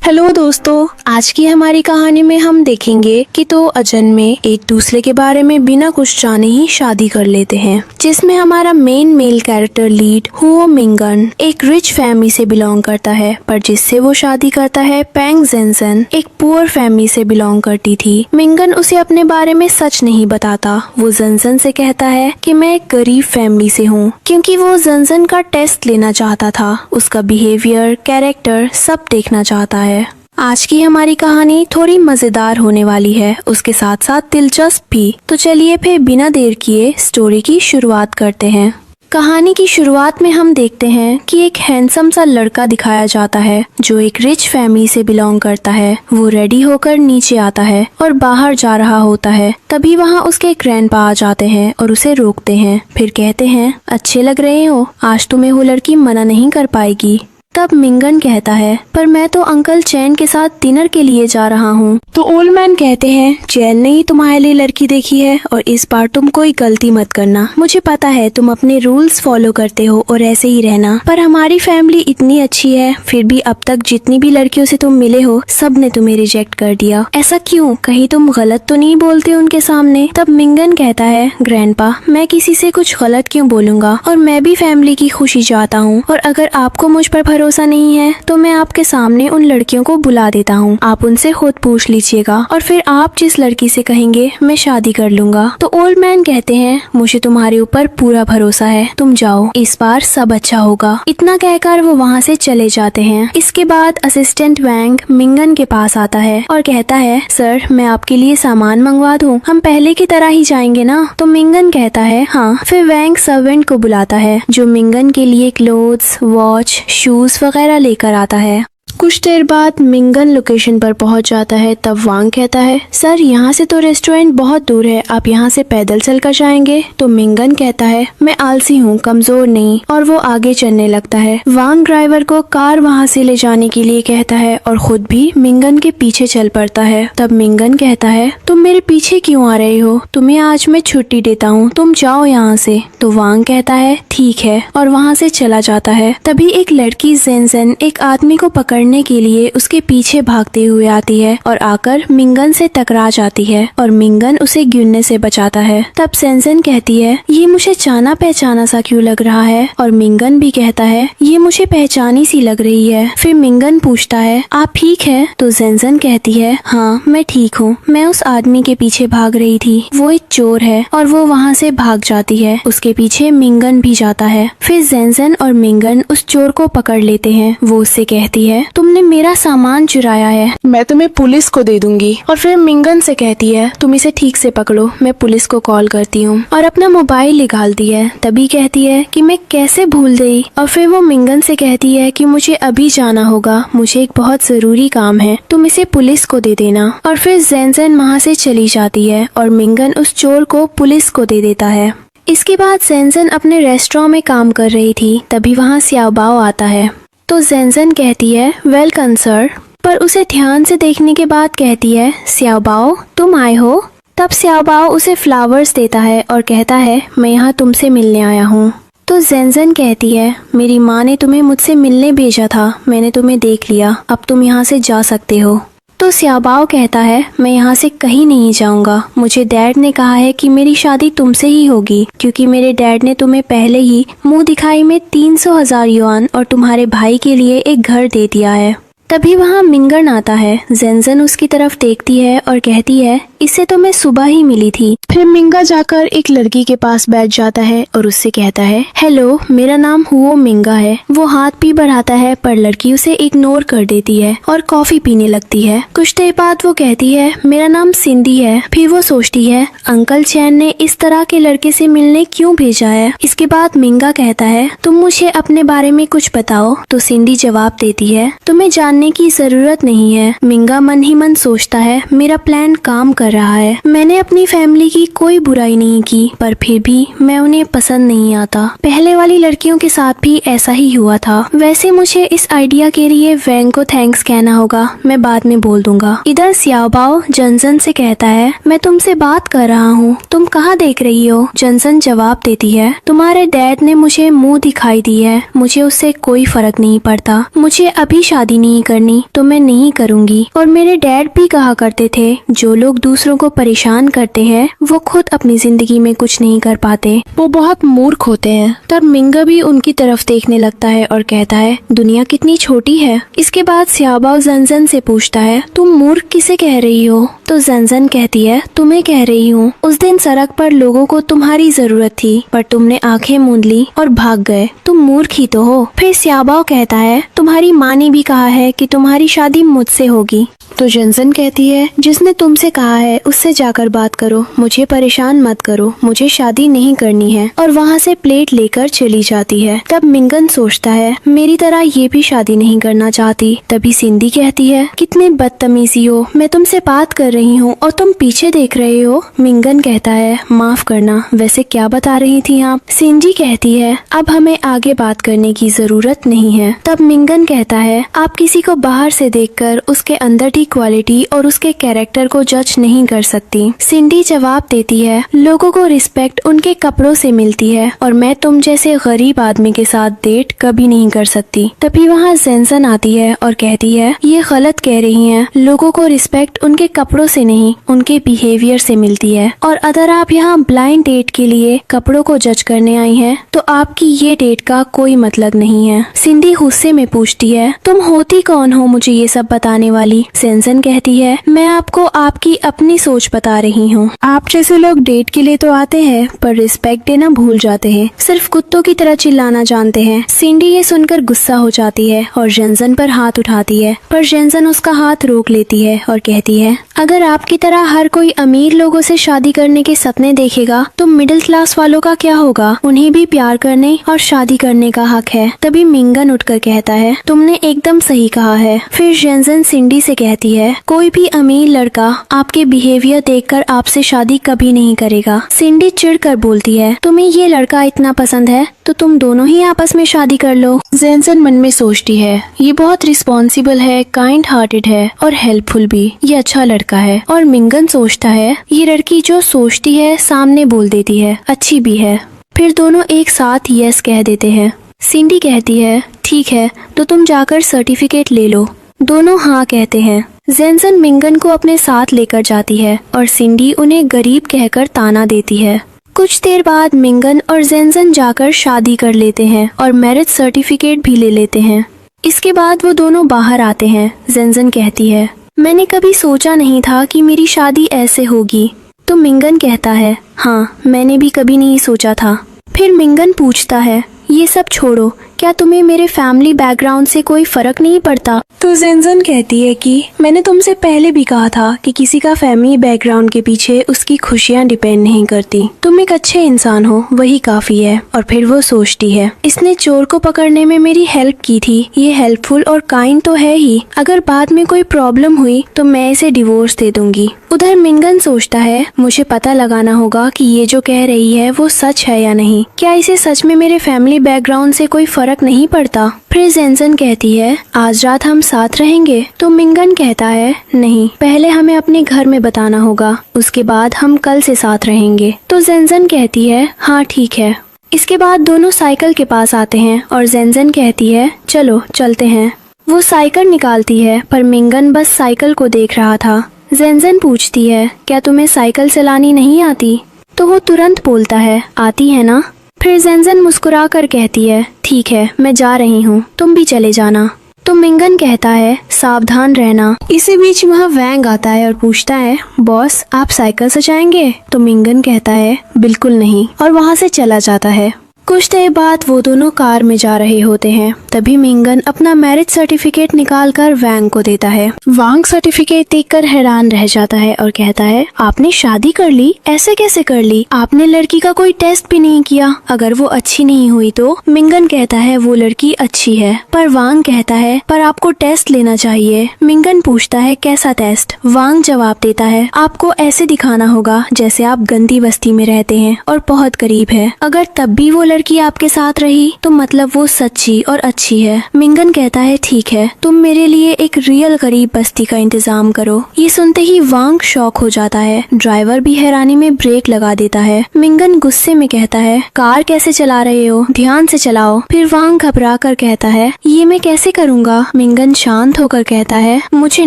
Hello दोस्तों, आज की हमारी कहानी में हम देखेंगे कि दो अजन्मे एक दूसरे के बारे में बिना कुछ जाने ही शादी कर लेते हैं, जिसमें हमारा मेन मेल कैरेक्टर लीड हुओ मिंगन एक रिच फैमिली से बिलोंग करता है, पर जिससे वो शादी करता है पैंग जेनसन एक पुअर फैमिली से बिलोंग करती थी। मिंगन उसे अपने बारे में सच नहीं बताता। वो जेनसन से कहता है कि मैं एक गरीब फैमिली से हूँ, क्योंकि वो जेनसन का टेस्ट लेना चाहता था, उसका बिहेवियर, कैरेक्टर सब देखना चाहता है। आज की हमारी कहानी थोड़ी मजेदार होने वाली है, उसके साथ साथ दिलचस्प भी। तो चलिए फिर बिना देर किए स्टोरी की शुरुआत करते हैं। कहानी की शुरुआत में हम देखते हैं कि एक हैंडसम सा लड़का दिखाया जाता है जो एक रिच फैमिली से बिलोंग करता है। वो रेडी होकर नीचे आता है और बाहर जा रहा होता है। तभी वहाँ उसके ग्रैंडपा आ जाते हैं और उसे रोकते हैं। फिर कहते हैं, अच्छे लग रहे हो, आज तुम्हें वो लड़की मना नहीं कर पाएगी। तब मिंगन कहता है, पर मैं तो अंकल चैन के साथ डिनर के लिए जा रहा हूँ। तो ओल्ड मैन कहते हैं, चैन ने ही तुम्हारे लिए लड़की देखी है और इस बार तुम कोई गलती मत करना। मुझे पता है तुम अपने रूल्स फॉलो करते हो और ऐसे ही रहना, पर हमारी फैमिली इतनी अच्छी है, फिर भी अब तक जितनी भी लड़कियों से तुम मिले हो सब ने तुम्हें रिजेक्ट कर दिया। ऐसा क्यों? कहीं तुम गलत तो नहीं बोलते उनके सामने? तब मिंगन कहता है, ग्रैंडपा मैं किसी से कुछ गलत क्यों बोलूंगा, और मैं भी फैमिली की खुशी चाहता हूँ, और अगर आपको मुझ पर भरोसा नहीं है तो मैं आपके सामने उन लड़कियों को बुला देता हूँ, आप उनसे खुद पूछ लीजिएगा और फिर आप जिस लड़की से कहेंगे मैं शादी कर लूंगा। तो ओल्ड मैन कहते हैं, मुझे तुम्हारे ऊपर पूरा भरोसा है, तुम जाओ, इस बार सब अच्छा होगा। इतना कहकर वो वहाँ से चले जाते हैं। इसके बाद असिस्टेंट वैंग मिंगन के पास आता है और कहता है, सर मैं आपके लिए सामान मंगवा दूँ, हम पहले की तरह ही जाएंगे ना? तो मिंगन कहता है, हाँ। फिर वैंग सर्वेंट को बुलाता है जो मिंगन के लिए क्लोथ्स, वॉच, शूज वगैरह लेकर आता है। कुछ देर बाद मिंगन लोकेशन पर पहुंच जाता है। तब वांग कहता है, सर यहाँ से तो रेस्टोरेंट बहुत दूर है, आप यहाँ से पैदल चलकर जाएंगे? तो मिंगन कहता है, मैं आलसी हूँ, कमजोर नहीं, और वो आगे चलने लगता है। वांग ड्राइवर को कार वहाँ से ले जाने के लिए कहता है और खुद भी मिंगन के पीछे चल पड़ता है। तब मिंगन कहता है, तुम मेरे पीछे क्यों आ रहे हो? तुम्हें आज मैं छुट्टी देता हूँ, तुम जाओ यहाँ से। तो वांग कहता है, ठीक है, और वहाँ से चला जाता है। तभी एक लड़की जेनसन एक आदमी को पकड़ने के लिए उसके पीछे भागते हुए आती है और आकर मिंगन से टकरा जाती है और मिंगन उसे गिरने से बचाता है। तब जेनसन कहती है, ये मुझे जाना पहचाना सा क्यों लग रहा है? और मिंगन भी कहता है, ये मुझे पहचानी सी लग रही है। फिर मिंगन पूछता है, आप ठीक है? तो जेनसन कहती है, हाँ मैं ठीक हूँ, मैं उस आदमी के पीछे भाग रही थी, वो एक चोर है। और वो वहाँ से भाग जाती है। उसके पीछे मिंगन भी जाता है। फिर जेनसन और मिंगन उस चोर को पकड़ लेते हैं। वो उससे कहती है, तुमने मेरा सामान चुराया है, मैं तुम्हें पुलिस को दे दूंगी। और फिर मिंगन से कहती है, तुम इसे ठीक से पकड़ो, मैं पुलिस को कॉल करती हूँ, और अपना मोबाइल निकालती है। तभी कहती है कि मैं कैसे भूल गई। और फिर वो मिंगन से कहती है कि मुझे अभी जाना होगा, मुझे एक बहुत जरूरी काम है, तुम इसे पुलिस को दे देना। और फिर जेनसन वहाँ से चली जाती है और मिंगन उस चोर को पुलिस को दे देता है। इसके बाद जेनसन अपने रेस्टोरेंट में काम कर रही थी। तभी वहाँ स्याओबाओ आता है। तो जेनसन कहती है, वेलकम सर, पर उसे ध्यान से देखने के बाद कहती है, स्याओबाओ तुम आए हो? तब स्याओबाओ उसे फ्लावर्स देता है और कहता है, मैं यहाँ तुमसे मिलने आया हूँ। तो जेनसन कहती है, मेरी माँ ने तुम्हें मुझसे मिलने भेजा था, मैंने तुम्हें देख लिया, अब तुम यहाँ से जा सकते हो। तो स्याओबाओ कहता है, मैं यहाँ से कहीं नहीं जाऊंगा, मुझे डैड ने कहा है कि मेरी शादी तुमसे ही होगी, क्योंकि मेरे डैड ने तुम्हें पहले ही मुंह दिखाई में 300,000 युआन और तुम्हारे भाई के लिए एक घर दे दिया है। तभी वहाँ मिंगन आता है। जेनसन उसकी तरफ देखती है और कहती है, इससे तो मैं सुबह ही मिली थी। फिर मिंगा जाकर एक लड़की के पास बैठ जाता है और उससे कहता है, हेलो, मेरा नाम हुओ मिंगा है। वो हाथ भी बढ़ाता है, पर लड़की उसे इग्नोर कर देती है और कॉफी पीने लगती है। कुछ देर बाद वो कहती है, मेरा नाम सिंडी है। फिर वो सोचती है, अंकल चैन ने इस तरह के लड़के से मिलने क्यों भेजा है? इसके बाद मिंगा कहता है, तुम मुझे अपने बारे में कुछ बताओ। तो सिंडी जवाब देती है, तुम्हें जानने की जरूरत नहीं है। मिंगा मन ही मन सोचता है, मेरा प्लान काम कर रहा है, मैंने अपनी फैमिली की कोई बुराई नहीं की, पर फिर भी मैं उन्हें पसंद नहीं आता। पहले वाली लड़कियों के साथ भी ऐसा ही हुआ था। वैसे मुझे इस आइडिया के लिए वैंग को थैंक्स कहना होगा, मैं बाद में बोल दूंगा। इधर स्याओबाओ जनसन से कहता है, मैं तुमसे बात कर रहा हूँ, तुम कहाँ देख रही हो? जनसन जवाब देती है, तुम्हारे डैड ने मुझे मुंह दिखाई दी है, मुझे उससे कोई फर्क नहीं पड़ता, मुझे अभी शादी नहीं करनी तो मैं नहीं करूँगी। और मेरे डैड भी कहा करते थे, जो लोग दूसरों को परेशान करते हैं वो खुद अपनी जिंदगी में कुछ नहीं कर पाते, वो बहुत मूर्ख होते हैं। तब मिंगा भी उनकी तरफ देखने लगता है और कहता है, दुनिया कितनी छोटी है। इसके बाद स्याबाओ ज़नज़न से पूछता है, तुम मूर्ख किसे कह रही हो? तो ज़नज़न कहती है, तुम्हें कह रही हूँ। उस दिन सड़क पर लोगों को तुम्हारी जरूरत थी पर तुमने आंखें मूंद ली और भाग गए, तुम मूर्ख ही तो हो। फिर स्याबाओ कहता है, तुम्हारी माँ ने भी कहा है कि तुम्हारी शादी मुझसे होगी। तो ज़नज़न कहती है, जिसने तुमसे कहा है उससे जाकर बात करो, मुझे परेशान मत करो, मुझे शादी नहीं करनी है। और वहाँ से प्लेट लेकर चली जाती है। तब मिंगन सोचता है, मेरी तरह ये भी शादी नहीं करना चाहती। तभी सिंडी कहती है, कितनी बदतमीजी हो, मैं तुमसे बात कर रही हूँ और तुम पीछे देख रहे हो। मिंगन कहता है, माफ करना, वैसे क्या बता रही थी आप? सिंडी कहती है, अब हमें आगे बात करने की जरूरत नहीं है। तब मिंगन कहता है, आप किसी को बाहर से देखकर उसके अंदर की क्वालिटी और उसके कैरेक्टर को जज नहीं कर सकती। सिंडी जवाब देती है, लोगों को रिस्पेक्ट उनके कपड़ों से मिलती है और मैं तुम जैसे गरीब आदमी के साथ डेट कभी नहीं कर सकती। तभी वहाँ ज़नज़न आती है और कहती है, ये गलत कह रही हैं, लोगों को रिस्पेक्ट उनके कपड़ों से नहीं उनके बिहेवियर से मिलती है। और अगर आप यहाँ ब्लाइंड डेट के लिए कपड़ों को जज करने आई हैं, तो आपकी ये डेट का कोई मतलब नहीं है। सिंडी गुस्से में पूछती है, तुम होती कौन हो मुझे ये सब बताने वाली? ज़नज़न कहती है, मैं आपको आपकी अपनी सोच बता रही हूँ। आप जैसे लोग डेट के लिए तो आते हैं पर रिस्पेक्ट देना भूल जाते हैं, सिर्फ कुत्तों की तरह चिल्लाना जानते हैं। सिंडी ये सुनकर गुस्सा हो जाती है और ज़नज़न पर हाथ उठाती है, पर ज़नज़न उसका हाथ रोक लेती है और कहती है, अगर आपकी तरह हर कोई अमीर लोगों से शादी करने के सपने देखेगा तो मिडिल क्लास वालों का क्या होगा? उन्हें भी प्यार करने और शादी करने का हक है। तभी मिंगन उठकर कहता है, तुमने एकदम सही कहा है। फिर ज़नज़न सिंडी से कहती है, कोई भी अमीर लड़का आपके बिहेवियर देखकर आपसे शादी कभी नहीं करेगा। सिंडी चिढ़कर बोलती है, तुम्हें ये लड़का इतना पसंद है तो तुम दोनों ही आपस में शादी कर लो। ज़नज़न मन में सोचती है, ये बहुत रिस्पॉन्सिबल है, काइंड हार्टेड है और हेल्पफुल भी, ये अच्छा लड़का है। और मिंगन सोचता है, ये लड़की जो सोचती है सामने बोल देती है, अच्छी भी है। फिर दोनों एक साथ यस कह देते हैं। सिंडी कहती है, ठीक है तो तुम जाकर सर्टिफिकेट ले लो। दोनों हाँ कहते हैं। ज़नज़न मिंगन को अपने साथ लेकर जाती है और सिंडी उन्हें गरीब कहकर ताना देती है। कुछ देर बाद मिंगन और ज़नज़न जाकर शादी कर लेते हैं और मैरिज सर्टिफिकेट भी ले लेते हैं। इसके बाद वो दोनों बाहर आते हैं। ज़नज़न कहती है, मैंने कभी सोचा नहीं था कि मेरी शादी ऐसे होगी। तो मिंगन कहता है, हाँ मैंने भी कभी नहीं सोचा था। फिर मिंगन पूछता है, ये सब छोड़ो, क्या तुम्हें मेरे फैमिली बैकग्राउंड से कोई फर्क नहीं पड़ता? तो ज़नज़न कहती है कि मैंने तुमसे पहले भी कहा था कि किसी का फैमिली बैकग्राउंड के पीछे उसकी खुशियाँ डिपेंड नहीं करती। तुम एक अच्छे इंसान हो, वही काफी है। और फिर वो सोचती है, इसने चोर को पकड़ने में मेरी हेल्प की थी, ये हेल्पफुल और काइंड तो है ही। अगर बाद में कोई प्रॉब्लम हुई तो मैं इसे डिवोर्स दे दूंगी। उधर मिंगन सोचता है, मुझे पता लगाना होगा कि ये जो कह रही है वो सच है या नहीं। क्या इसे सच में मेरे फैमिली बैकग्राउंड से कोई फर्क नहीं पड़ता? फिर ज़नज़न कहती है, आज रात हम साथ रहेंगे? तो मिंगन कहता है, नहीं, पहले हमें अपने घर में बताना होगा, उसके बाद हम कल से साथ रहेंगे। तो ज़नज़न कहती है, हाँ ठीक है। इसके बाद दोनों साइकिल के पास आते हैं और ज़नज़न कहती है, चलो चलते हैं। वो साइकिल निकालती है पर मिंगन बस साइकिल को देख रहा था। ज़नज़न पूछती है, क्या तुम्हें साइकिल चलानी नहीं आती? तो वो तुरंत बोलता है, आती है ना। फिर ज़नज़न मुस्कुरा कर कहती है, ठीक है मैं जा रही हूँ, तुम भी चले जाना। तो मिंगन कहता है, सावधान रहना। इसी बीच वहाँ वैंग आता है और पूछता है, बॉस आप साइकिल से जाएंगे? तो मिंगन कहता है, बिल्कुल नहीं, और वहाँ से चला जाता है। कुछ देर बाद वो दोनों कार में जा रहे होते हैं। तभी मिंगन अपना मैरिज सर्टिफिकेट निकालकर वांग को देता है। वांग सर्टिफिकेट देखकर हैरान रह जाता है और कहता है, आपने शादी कर ली? ऐसे कैसे कर ली? आपने लड़की का कोई टेस्ट भी नहीं किया। अगर वो अच्छी नहीं हुई तो? मिंगन कहता है, वो लड़की अच्छी है। पर वांग कहता है, पर आपको टेस्ट लेना चाहिए। मिंगन पूछता है, कैसा टेस्ट? वांग जवाब देता है, आपको ऐसे दिखाना होगा जैसे आप गंदी बस्ती में रहते हैं और बहुत गरीब है। अगर तब भी वो लड़की आपके साथ रही तो मतलब वो सच्ची और अच्छी है। मिंगन कहता है ठीक है, तुम मेरे लिए एक रियल गरीब बस्ती का इंतजाम करो। ये सुनते ही वांग शॉक हो जाता है। ड्राइवर भी हैरानी में ब्रेक लगा देता है। मिंगन गुस्से में कहता है कार कैसे चला रहे हो, ध्यान से चलाओ। फिर वांग घबरा कर कहता है ये मैं कैसे करूँगा। मिंगन शांत होकर कहता है मुझे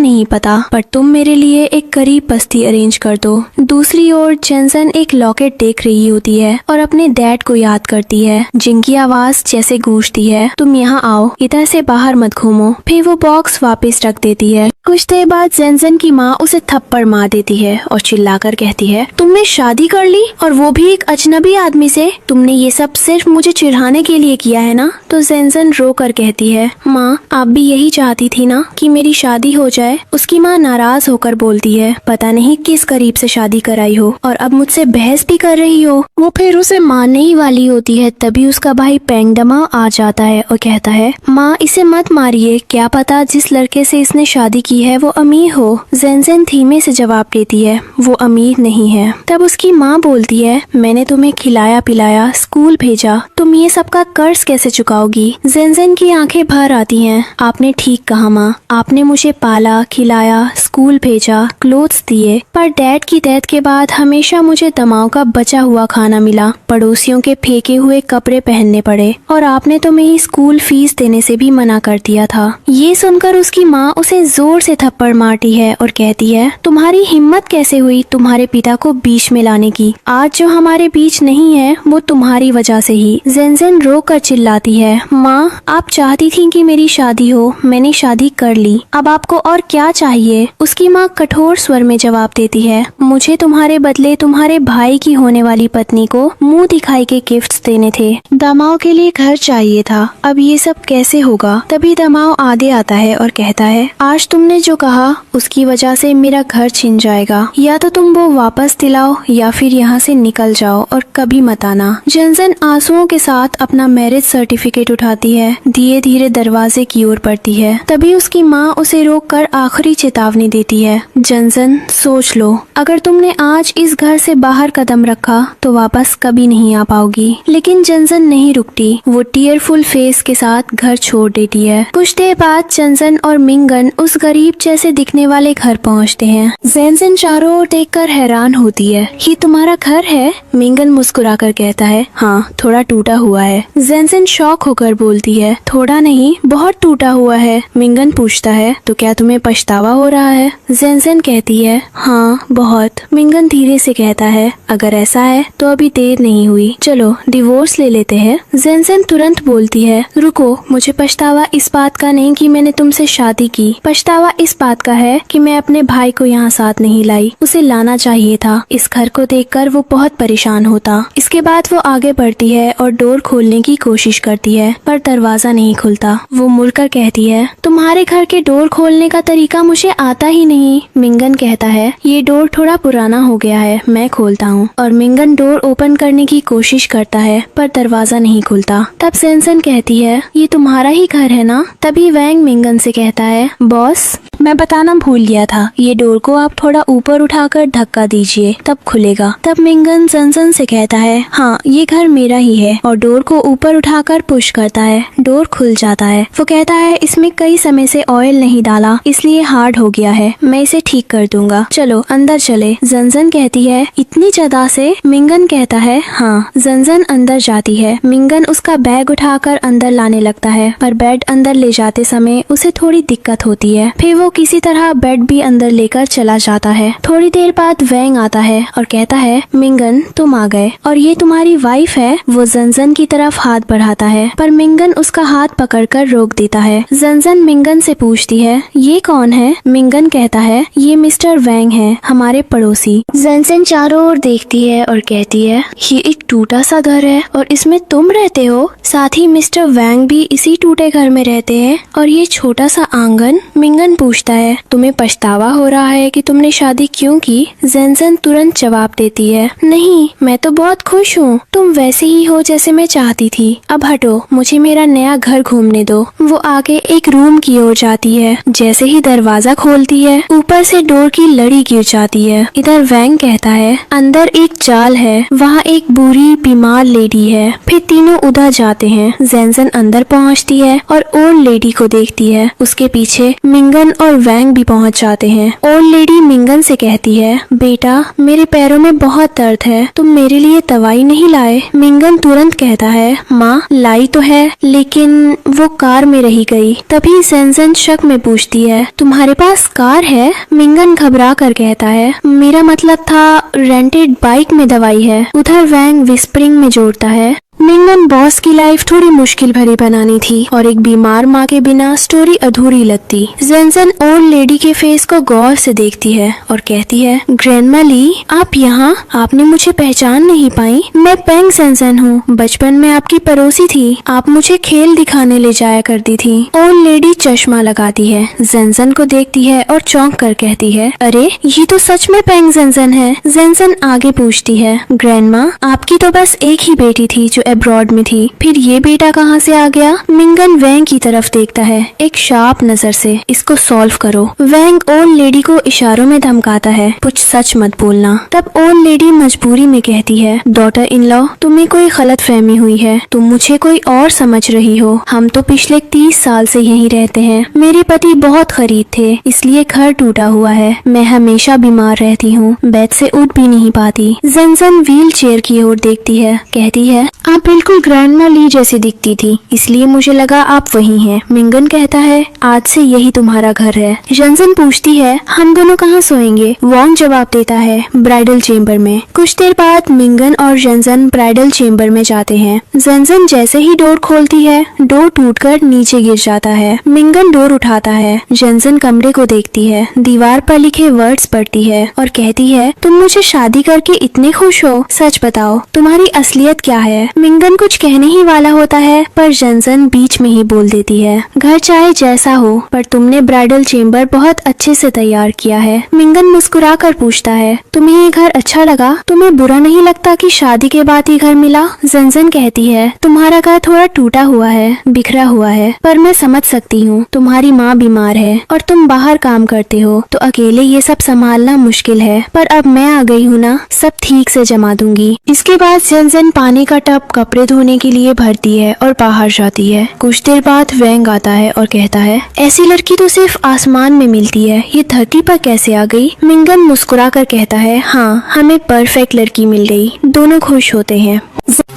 नहीं पता, पर तुम मेरे लिए एक गरीब बस्ती अरेंज कर दो। दूसरी ओर जेनसन एक लॉकेट देख रही होती है और अपने डैड को याद करती है, जिनकी आवाज जैसे गूंजती है तुम यहाँ आओ, इधर से बाहर मत घूमो। फिर वो बॉक्स वापस रख देती है। कुछ देर बाद जेनसन की माँ उसे थप्पड़ मार देती है और चिल्लाकर कहती है तुमने शादी कर ली और वो भी एक अजनबी आदमी से। तुमने ये सब सिर्फ मुझे चिढ़ाने के लिए किया है ना। तो जेनसन रो कर कहती है माँ आप भी यही चाहती थी ना कि मेरी शादी हो जाए। उसकी माँ नाराज होकर बोलती है पता नहीं किस गरीब से शादी कराई हो और अब मुझसे बहस भी कर रही हो। वो फिर उसे मारने ही वाली होती है, तभी उसका भाई पेंगडमा आ जाता है और कहता है माँ इसे मत मारिए, क्या पता जिस लड़के से इसने शादी की है वो अमीर हो। जेनसन धीमे से जवाब देती है वो अमीर नहीं है। तब उसकी माँ बोलती है मैंने तुम्हें खिलाया पिलाया, स्कूल भेजा, तुम ये सब का कर्ज कैसे चुकाओगी। जेनसन की आंखें भर आती हैं। आपने ठीक कहा माँ, आपने मुझे पाला खिलाया, स्कूल भेजा, क्लोथ्स दिए, पर डैड की डेथ के बाद हमेशा मुझे दमाव का बचा हुआ खाना मिला, पड़ोसियों के फेंके हुए कपड़े पहनने पड़े और आपने तो मेरी स्कूल फीस देने से भी मना कर दिया था। ये सुनकर उसकी माँ उसे जोर से थप्पड़ मारती है और कहती है तुम्हारी हिम्मत कैसे हुई तुम्हारे पिता को बीच में लाने की। आज जो हमारे बीच नहीं है वो तुम्हारी वजह से ही। जेनसन रो कर चिल्लाती है माँ आप चाहती थी कि मेरी शादी हो, मैंने शादी कर ली, अब आपको और क्या चाहिए। उसकी माँ कठोर स्वर में जवाब देती है मुझे तुम्हारे बदले तुम्हारे भाई की होने वाली पत्नी को मुंह दिखाई के गिफ्ट्स देने थे, दमाव के लिए घर चाहिए था, अब ये सब कैसे होगा। तभी दमाव आगे आता है और कहता है आज तुमने जो कहा उसकी वजह से मेरा घर छिन जाएगा, या तो तुम वो वापस दिलाओ या फिर यहाँ से निकल जाओ और कभी मत आना। जेनसन आंसुओं के साथ अपना मैरिज सर्टिफिकेट उठाती है, धीरे धीरे दरवाजे की ओर बढ़ती है। तभी उसकी माँ उसे रोककर आखिरी चेतावनी देती है जेनसन सोच लो, अगर तुमने आज इस घर से बाहर कदम रखा तो वापस कभी नहीं आ पाओगी। लेकिन जेनसन नहीं रुकती, वो टीयरफुल फेस के साथ घर छोड़ देती है। कुछ देर बाद जेनसन और मिंगन उस गरीब जैसे दिखने वाले घर पहुंचते हैं। जेनसन चारों ओर देखकर हैरान होती है ये तुम्हारा घर है। मिंगन मुस्कुराकर कहता है हाँ थोड़ा टूटा हुआ है। जेनसन शॉक होकर बोलती है थोड़ा नहीं बहुत टूटा हुआ है। मिंगन पूछता है तो क्या तुम्हें पछतावा हो रहा है। जेनसन कहती है हाँ बहुत। मिंगन धीरे से कहता है अगर ऐसा है तो अभी देर नहीं हुई, चलो डिवोर्स ले लेते हैं। जेनसन तुरंत बोलती है रुको, मुझे पछतावा इस बात का नहीं कि मैंने तुमसे शादी की, पछतावा इस बात का है कि मैं अपने भाई को यहाँ साथ नहीं लाई, उसे लाना चाहिए था। इस घर को देखकर वो बहुत परेशान होता। इसके बाद वो आगे बढ़ती है और डोर खोलने की कोशिश करती है पर दरवाजा नहीं खुलता। वो मुड़कर कहती है तुम्हारे घर के डोर खोलने का तरीका मुझे आता ही नहीं। मिंगन कहता है ये डोर थोड़ा पुराना हो गया है, मैं खोलता हूँ। और मिंगन डोर ओपन करने की कोशिश करता है पर दरवाजा नहीं खुलता। तब जेनसन कहती है ये तुम्हारा ही घर है ना। तभी वैंग मिंगन से कहता है बॉस मैं बताना भूल गया था, ये डोर को आप थोड़ा ऊपर उठाकर धक्का दीजिए तब खुलेगा। तब मिंगन जेनसन से कहता है हाँ ये घर मेरा ही है और डोर को ऊपर उठाकर पुश करता है, डोर खुल जाता है। वो कहता है इसमें कई समय से ऑयल नहीं डाला इसलिए हार्ड हो गया है, मैं इसे ठीक कर दूंगा, चलो अंदर चले। जेनसन कहती है इतनी ज्यादा से। मिंगन कहता है हाँ। जेनसन अंदर जाती है। मिंगन उसका बैग उठाकर अंदर लाने लगता है पर बेड अंदर ले जाते समय उसे थोड़ी दिक्कत होती है। फिर वो किसी तरह बेड भी अंदर लेकर चला जाता है। थोड़ी देर बाद वैंग आता है और कहता है मिंगन तुम आ गए और ये तुम्हारी वाइफ है। वो जेनसन की तरफ हाथ बढ़ाता है पर मिंगन उसका हाथ पकड़कर रोक देता है। जेनसन मिंगन से पूछती है ये कौन है। मिंगन कहता है ये मिस्टर वैंग है, हमारे पड़ोसी। जेनसन चारों ओर देखती है और कहती है ये एक टूटा सा घर है और इसमें तुम रहते हो। साथ ही मिस्टर वैंग भी इसी टूटे घर में रहते हैं और ये छोटा सा आंगन। मिंगन पूछती पूछता है, तुम्हें पछतावा हो रहा है कि तुमने शादी क्यों की? जेनजन तुरंत जवाब देती है, नहीं, मैं तो बहुत खुश हूँ। तुम वैसे ही हो जैसे मैं चाहती थी। अब हटो, मुझे मेरा नया घर घूमने दो। वो आगे एक रूम की ओर जाती है। जैसे ही दरवाजा खोलती है, ऊपर से डोर की लड़ी गिर जाती है। इधर वैंग कहता है, अंदर एक जाल है, वहाँ एक बुरी बीमार लेडी है। फिर तीनों उधर जाते हैं। जेनजन अंदर पहुँचती है और ओल्ड लेडी को देखती है। उसके पीछे मिंगन और वैंग भी पहुँच जाते हैं। ओल्ड लेडी मिंगन से कहती है, बेटा, मेरे पैरों में बहुत दर्द है, तुम मेरे लिए दवाई नहीं लाए? मिंगन तुरंत कहता है, माँ, लाई तो है, लेकिन वो कार में रही गई। तभी जेनजन शक में पूछती है, तुम्हारे पास कार है? मिंगन घबरा कर कहता है, मेरा मतलब था रेंटेड बाइक में दवाई है। उधर वैंग विस्परिंग में जोड़ता है, मिंगन बॉस की लाइफ थोड़ी मुश्किल भरी बनानी थी और एक बीमार माँ के बिना स्टोरी अधूरी लगती। जेनजन ओल्ड लेडी के फेस को गौर से देखती है और कहती है, ग्रैंडमा ली, आप यहाँ? आपने मुझे पहचान नहीं पाई? मैं पेंग जेनजन हूँ, बचपन में आपकी पड़ोसी थी। आप मुझे खेल दिखाने ले जाया करती थी। ओल्ड लेडी चश्मा लगाती है, जेनजन को देखती है और चौंक कर कहती है, अरे ये तो सच में पेंग जेनजन है। जेनजन आगे पूछती है, ग्रैंडमा, आपकी तो बस एक ही बेटी थी जो अब्रॉड में थी, फिर ये बेटा कहाँ से आ गया? मिंगन वैंग की तरफ देखता है एक शार्प नजर से, इसको सॉल्व करो। वैंग ओल्ड लेडी को इशारों में धमकाता है, कुछ सच मत बोलना। तब ओल्ड लेडी मजबूरी में कहती है, डॉटर इन लॉ, तुम्हें कोई गलत फहमी हुई है, तुम मुझे कोई और समझ रही हो। हम तो पिछले 30 साल से यहीं रहते हैं। मेरे पति बहुत गरीब थे, इसलिए घर टूटा हुआ है। मैं हमेशा बीमार रहती हूँ, बेड से उठ भी नहीं पाती। जेनजन व्हील चेयर की ओर देखती है, कहती है, आप बिल्कुल ग्रैंडमा ली जैसी दिखती थी, इसलिए मुझे लगा आप वही हैं। मिंगन कहता है, आज से यही तुम्हारा घर है। जेनजन पूछती है, हम दोनों कहाँ सोएंगे? वॉन्ग जवाब देता है, ब्राइडल चेम्बर में। कुछ देर बाद मिंगन और जेनजन ब्राइडल चेम्बर में जाते हैं। जेनजन जैसे ही डोर खोलती है, डोर टूटकर नीचे गिर जाता है। मिंगन डोर उठाता है। जेनजन कमरे को देखती है, दीवार पर लिखे वर्ड्स पढ़ती है और कहती है, तुम मुझे शादी करके इतने खुश हो? सच बताओ, तुम्हारी असलियत क्या है? मिंगन कुछ कहने ही वाला होता है, पर जेनजन बीच में ही बोल देती है, घर चाहे जैसा हो, पर तुमने ब्राइडल चेम्बर बहुत अच्छे से तैयार किया है। मिंगन मुस्कुरा कर पूछता है, तुम्हें ये घर अच्छा लगा? तुम्हें बुरा नहीं लगता कि शादी के बाद ही घर मिला? जेनजन कहती है, तुम्हारा घर थोड़ा टूटा हुआ है, बिखरा हुआ है, पर मैं समझ सकती हूँ। तुम्हारी माँ बीमार है और तुम बाहर काम करते हो, तो अकेले ये सब संभालना मुश्किल है, पर अब मैं आ गई हूँ ना, सब ठीक से जमा दूंगी। इसके बाद जेनजन पानी का टब कपड़े धोने के लिए भरती है और बाहर जाती है। कुछ देर बाद वैंग आता है और कहता है, ऐसी लड़की तो सिर्फ आसमान में मिलती है, ये धरती पर कैसे आ गई? मिंगन मुस्कुरा कर कहता है, हाँ, हमें परफेक्ट लड़की मिल गई। दोनों खुश होते हैं।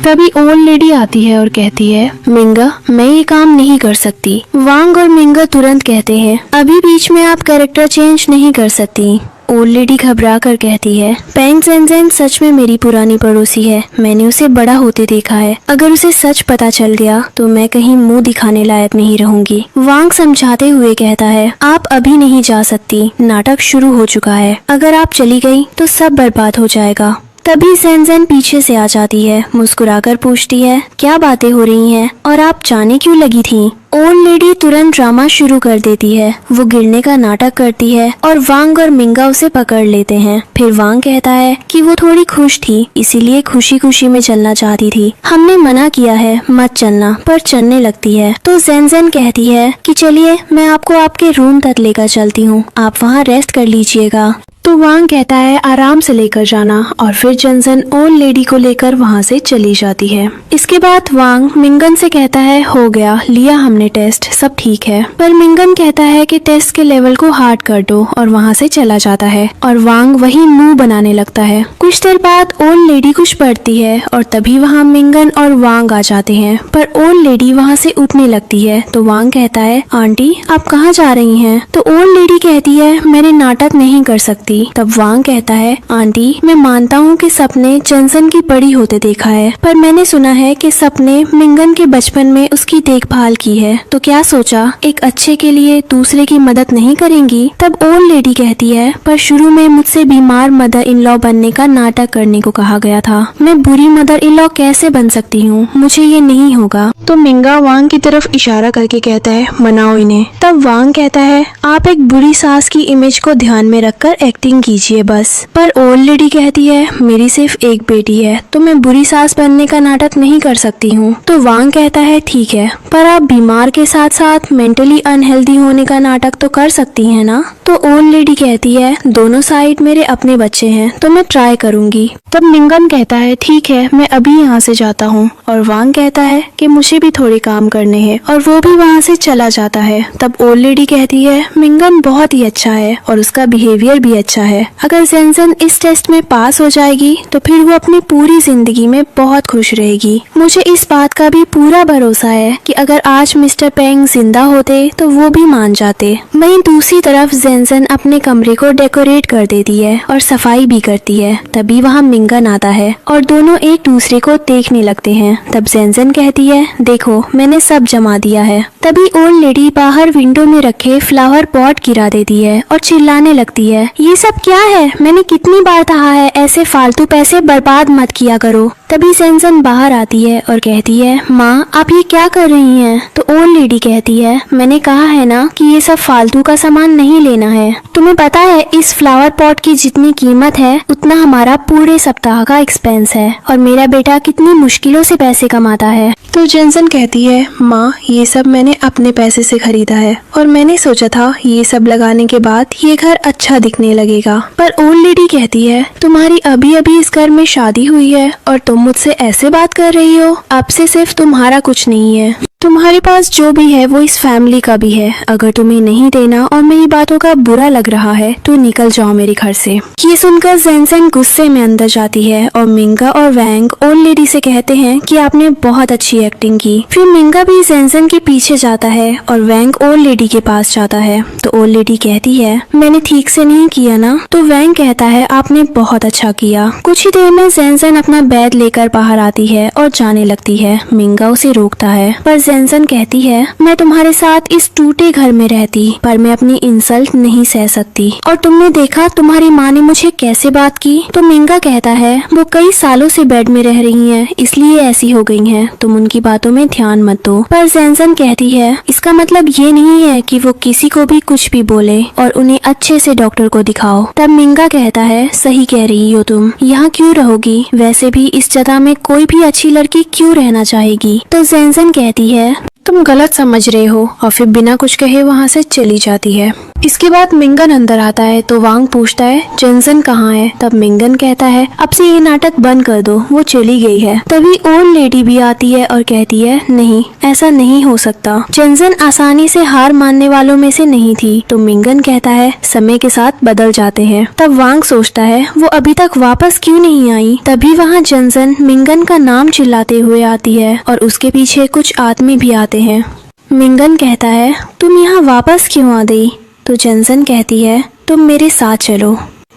तभी ओल्ड लेडी आती है और कहती है, मिंगा, मैं ये काम नहीं कर सकती। वांग और मिंगा तुरंत कहते हैं, अभी बीच में आप कैरेक्टर चेंज नहीं कर सकती। ओल्ड लेडी घबरा कर कहती है, पेंग जेनजन सच में मेरी पुरानी पड़ोसी है, मैंने उसे बड़ा होते देखा है। अगर उसे सच पता चल गया तो मैं कहीं मुंह दिखाने लायक नहीं रहूंगी। वांग समझाते हुए कहता है, आप अभी नहीं जा सकती, नाटक शुरू हो चुका है। अगर आप चली गई तो सब बर्बाद हो जाएगा। तभी जेनजन पीछे से आ जाती है, मुस्कुराकर पूछती है, क्या बातें हो रही हैं और आप जाने क्यों लगी थी? ओल्ड लेडी तुरंत ड्रामा शुरू कर देती है। वो गिरने का नाटक करती है और वांग और मिंगा उसे पकड़ लेते हैं। फिर वांग कहता है कि वो थोड़ी खुश थी, इसीलिए खुशी खुशी में चलना चाहती थी। हमने मना किया है मत चलना, पर चलने लगती है। तो जेनजन कहती है कि चलिए, मैं आपको आपके रूम तक लेकर चलती हूँ, आप वहाँ रेस्ट कर लीजिएगा। तो वांग कहता है, आराम से लेकर जाना, और फिर जेनजन ओल्ड लेडी को लेकर वहाँ से चली जाती है। इसके बाद वांग मिंगन से कहता है, हो गया, लिया हमने टेस्ट, सब ठीक है। पर मिंगन कहता है कि टेस्ट के लेवल को हार्ड कर दो, और वहाँ से चला जाता है और वांग वही मुंह बनाने लगता है। कुछ देर बाद ओल्ड लेडी कुछ पढ़ती है और तभी वहाँ मिंगन और वांग आ जाते हैं, पर ओल्ड लेडी वहाँ से उठने लगती है। तो वांग कहता है, आंटी, आप कहाँ जा रही हैं? तो ओल्ड लेडी कहती है, मैंने नाटक नहीं कर सकती, सकती। तब वांग कहता है, आंटी मैं मानता हूँ कि सपने जनसन की बड़ी होते देखा है, पर मैंने सुना है कि सपने मिंगन के बचपन में उसकी देखभाल की है, तो क्या सोचा एक अच्छे के लिए दूसरे की मदद नहीं करेंगी। तब ओल्ड लेडी कहती है, पर शुरू में मुझसे बीमार मदर इन लॉ बनने का नाटक करने को कहा गया था। मैं बुरी मदर इन लॉ कैसे बन सकती हूँ, मुझे ये नहीं होगा। तो मिंगा वांग की तरफ इशारा करके कहता है, मनाओ इन्हें। तब वांग कहता है, आप एक बुरी सास की इमेज को ध्यान में रखकर एक्टिंग कीजिए बस। पर ओल्ड लेडी कहती है, मेरी सिर्फ एक बेटी है तो मैं बुरी सास बनने का नाटक नहीं कर सकती हूँ। तो वांग कहता है, ठीक है, पर आप बीमार के साथ साथ मेंटली अनहेल्दी होने का नाटक तो कर सकती हैं ना। तो ओल्ड लेडी कहती है, दोनों साइड मेरे अपने बच्चे हैं तो मैं ट्राई करूंगी। तब मिंगन कहता है, ठीक है मैं अभी यहाँ से जाता हूँ। और वांग कहता है कि मुझे भी थोड़े काम करने हैं, और वो भी वहाँ से चला जाता है। तब ओल्ड लेडी कहती है, मिंगन बहुत ही अच्छा है और उसका बिहेवियर भी अच्छा है। अगर जेनसन इस टेस्ट में पास हो जाएगी तो फिर वो अपनी पूरी जिंदगी में बहुत खुश रहेगी। मुझे इस बात का भी पूरा भरोसा है कि अगर आज मिस्टर पेंग जिंदा होते तो वो भी मान जाते। वहीं दूसरी तरफ जेनसन अपने कमरे को डेकोरेट कर देती है और सफाई भी करती है। तभी वहाँ मिंगन आता है और दोनों एक दूसरे को देखने लगते हैं। तब जेनसन कहती है, देखो मैंने सब जमा दिया है। तभी ओल्ड लेडी बाहर विंडो में रखे फ्लावर पॉट गिरा देती है और चिल्लाने लगती है, ये सब क्या है, मैंने कितनी बार कहा है ऐसे फालतू पैसे बर्बाद मत किया करो। तभी जेनसन बाहर आती है और कहती है, माँ आप ये क्या कर रही हैं? तो ओल्ड लेडी कहती है, मैंने कहा है ना कि ये सब फालतू का सामान नहीं लेना है। तुम्हें पता है इस फ्लावर पॉट की जितनी कीमत है उतना हमारा पूरे सप्ताह का एक्सपेंस है, और मेरा बेटा कितनी मुश्किलों से पैसे कमाता है। तो जेनसन कहती है, माँ ये सब मैंने अपने पैसे से खरीदा है और मैंने सोचा था ये सब लगाने के बाद ये घर अच्छा दिखने लगेगा। पर ओल्ड लेडी कहती है, तुम्हारी अभी अभी इस घर में शादी हुई है और तुम मुझसे ऐसे बात कर रही हो। अब से सिर्फ तुम्हारा कुछ नहीं है, तुम्हारे पास जो भी है वो इस फैमिली का भी है। अगर तुम्हें नहीं देना और मेरी बातों का बुरा लग रहा है तो निकल जाओ मेरे घर से। ये सुनकर जेनसन गुस्से में अंदर जाती है और मिंगा और वैंग ओल्ड लेडी से कहते हैं कि आपने बहुत अच्छी एक्टिंग की। फिर मिंगा भी जेनसन के पीछे जाता है और वैंग ओल्ड लेडी के पास जाता है। तो ओल्ड लेडी कहती है, मैंने ठीक से नहीं किया ना। तो वैंग कहता है, आपने बहुत अच्छा किया। कुछ ही देर में जेनसन अपना बैग लेकर बाहर आती है और जाने लगती है। मिंगा उसे रोकता है, पर जेनसन कहती है, मैं तुम्हारे साथ इस टूटे घर में रहती पर मैं अपनी इंसल्ट नहीं सह सकती, और तुमने देखा तुम्हारी माँ ने मुझे कैसे बात की। तो मिंगा कहता है, वो कई सालों से बेड में रह रही हैं इसलिए ऐसी हो गई हैं, तुम उनकी बातों में ध्यान मत दो। पर जेनसन कहती है, इसका मतलब ये नहीं है कि वो किसी को भी कुछ भी बोले, और उन्हें अच्छे से डॉक्टर को दिखाओ। तब मिंगा कहता है, सही कह रही हो तुम, यहाँ क्यों रहोगी, वैसे भी इस जगह में कोई भी अच्छी लड़की क्यों रहना चाहेगी। तो जेनसन कहती है, तुम गलत समझ रहे हो, और फिर बिना कुछ कहे वहाँ से चली जाती है। इसके बाद मिंगन अंदर आता है तो वांग पूछता है, जेनसन कहाँ है। तब मिंगन कहता है, अब से ये नाटक बंद कर दो, वो चली गई है। तभी ओल्ड लेडी भी आती है और कहती है, नहीं ऐसा नहीं हो सकता, जेनसन आसानी से हार मानने वालों में से नहीं थी। तो मिंगन कहता है, समय के साथ बदल जाते हैं। तब वांग सोचता है, वो अभी तक वापस क्यों नहीं आई। तभी वहाँ जेनसन मिंगन का नाम चिल्लाते हुए आती है और उसके पीछे कुछ आदमी भी आते हैं। मिंगन कहता है, तुम यहाँ वापस क्यों आ गई। तो जेनसन कहती है, तुम मेरे साथ चलो।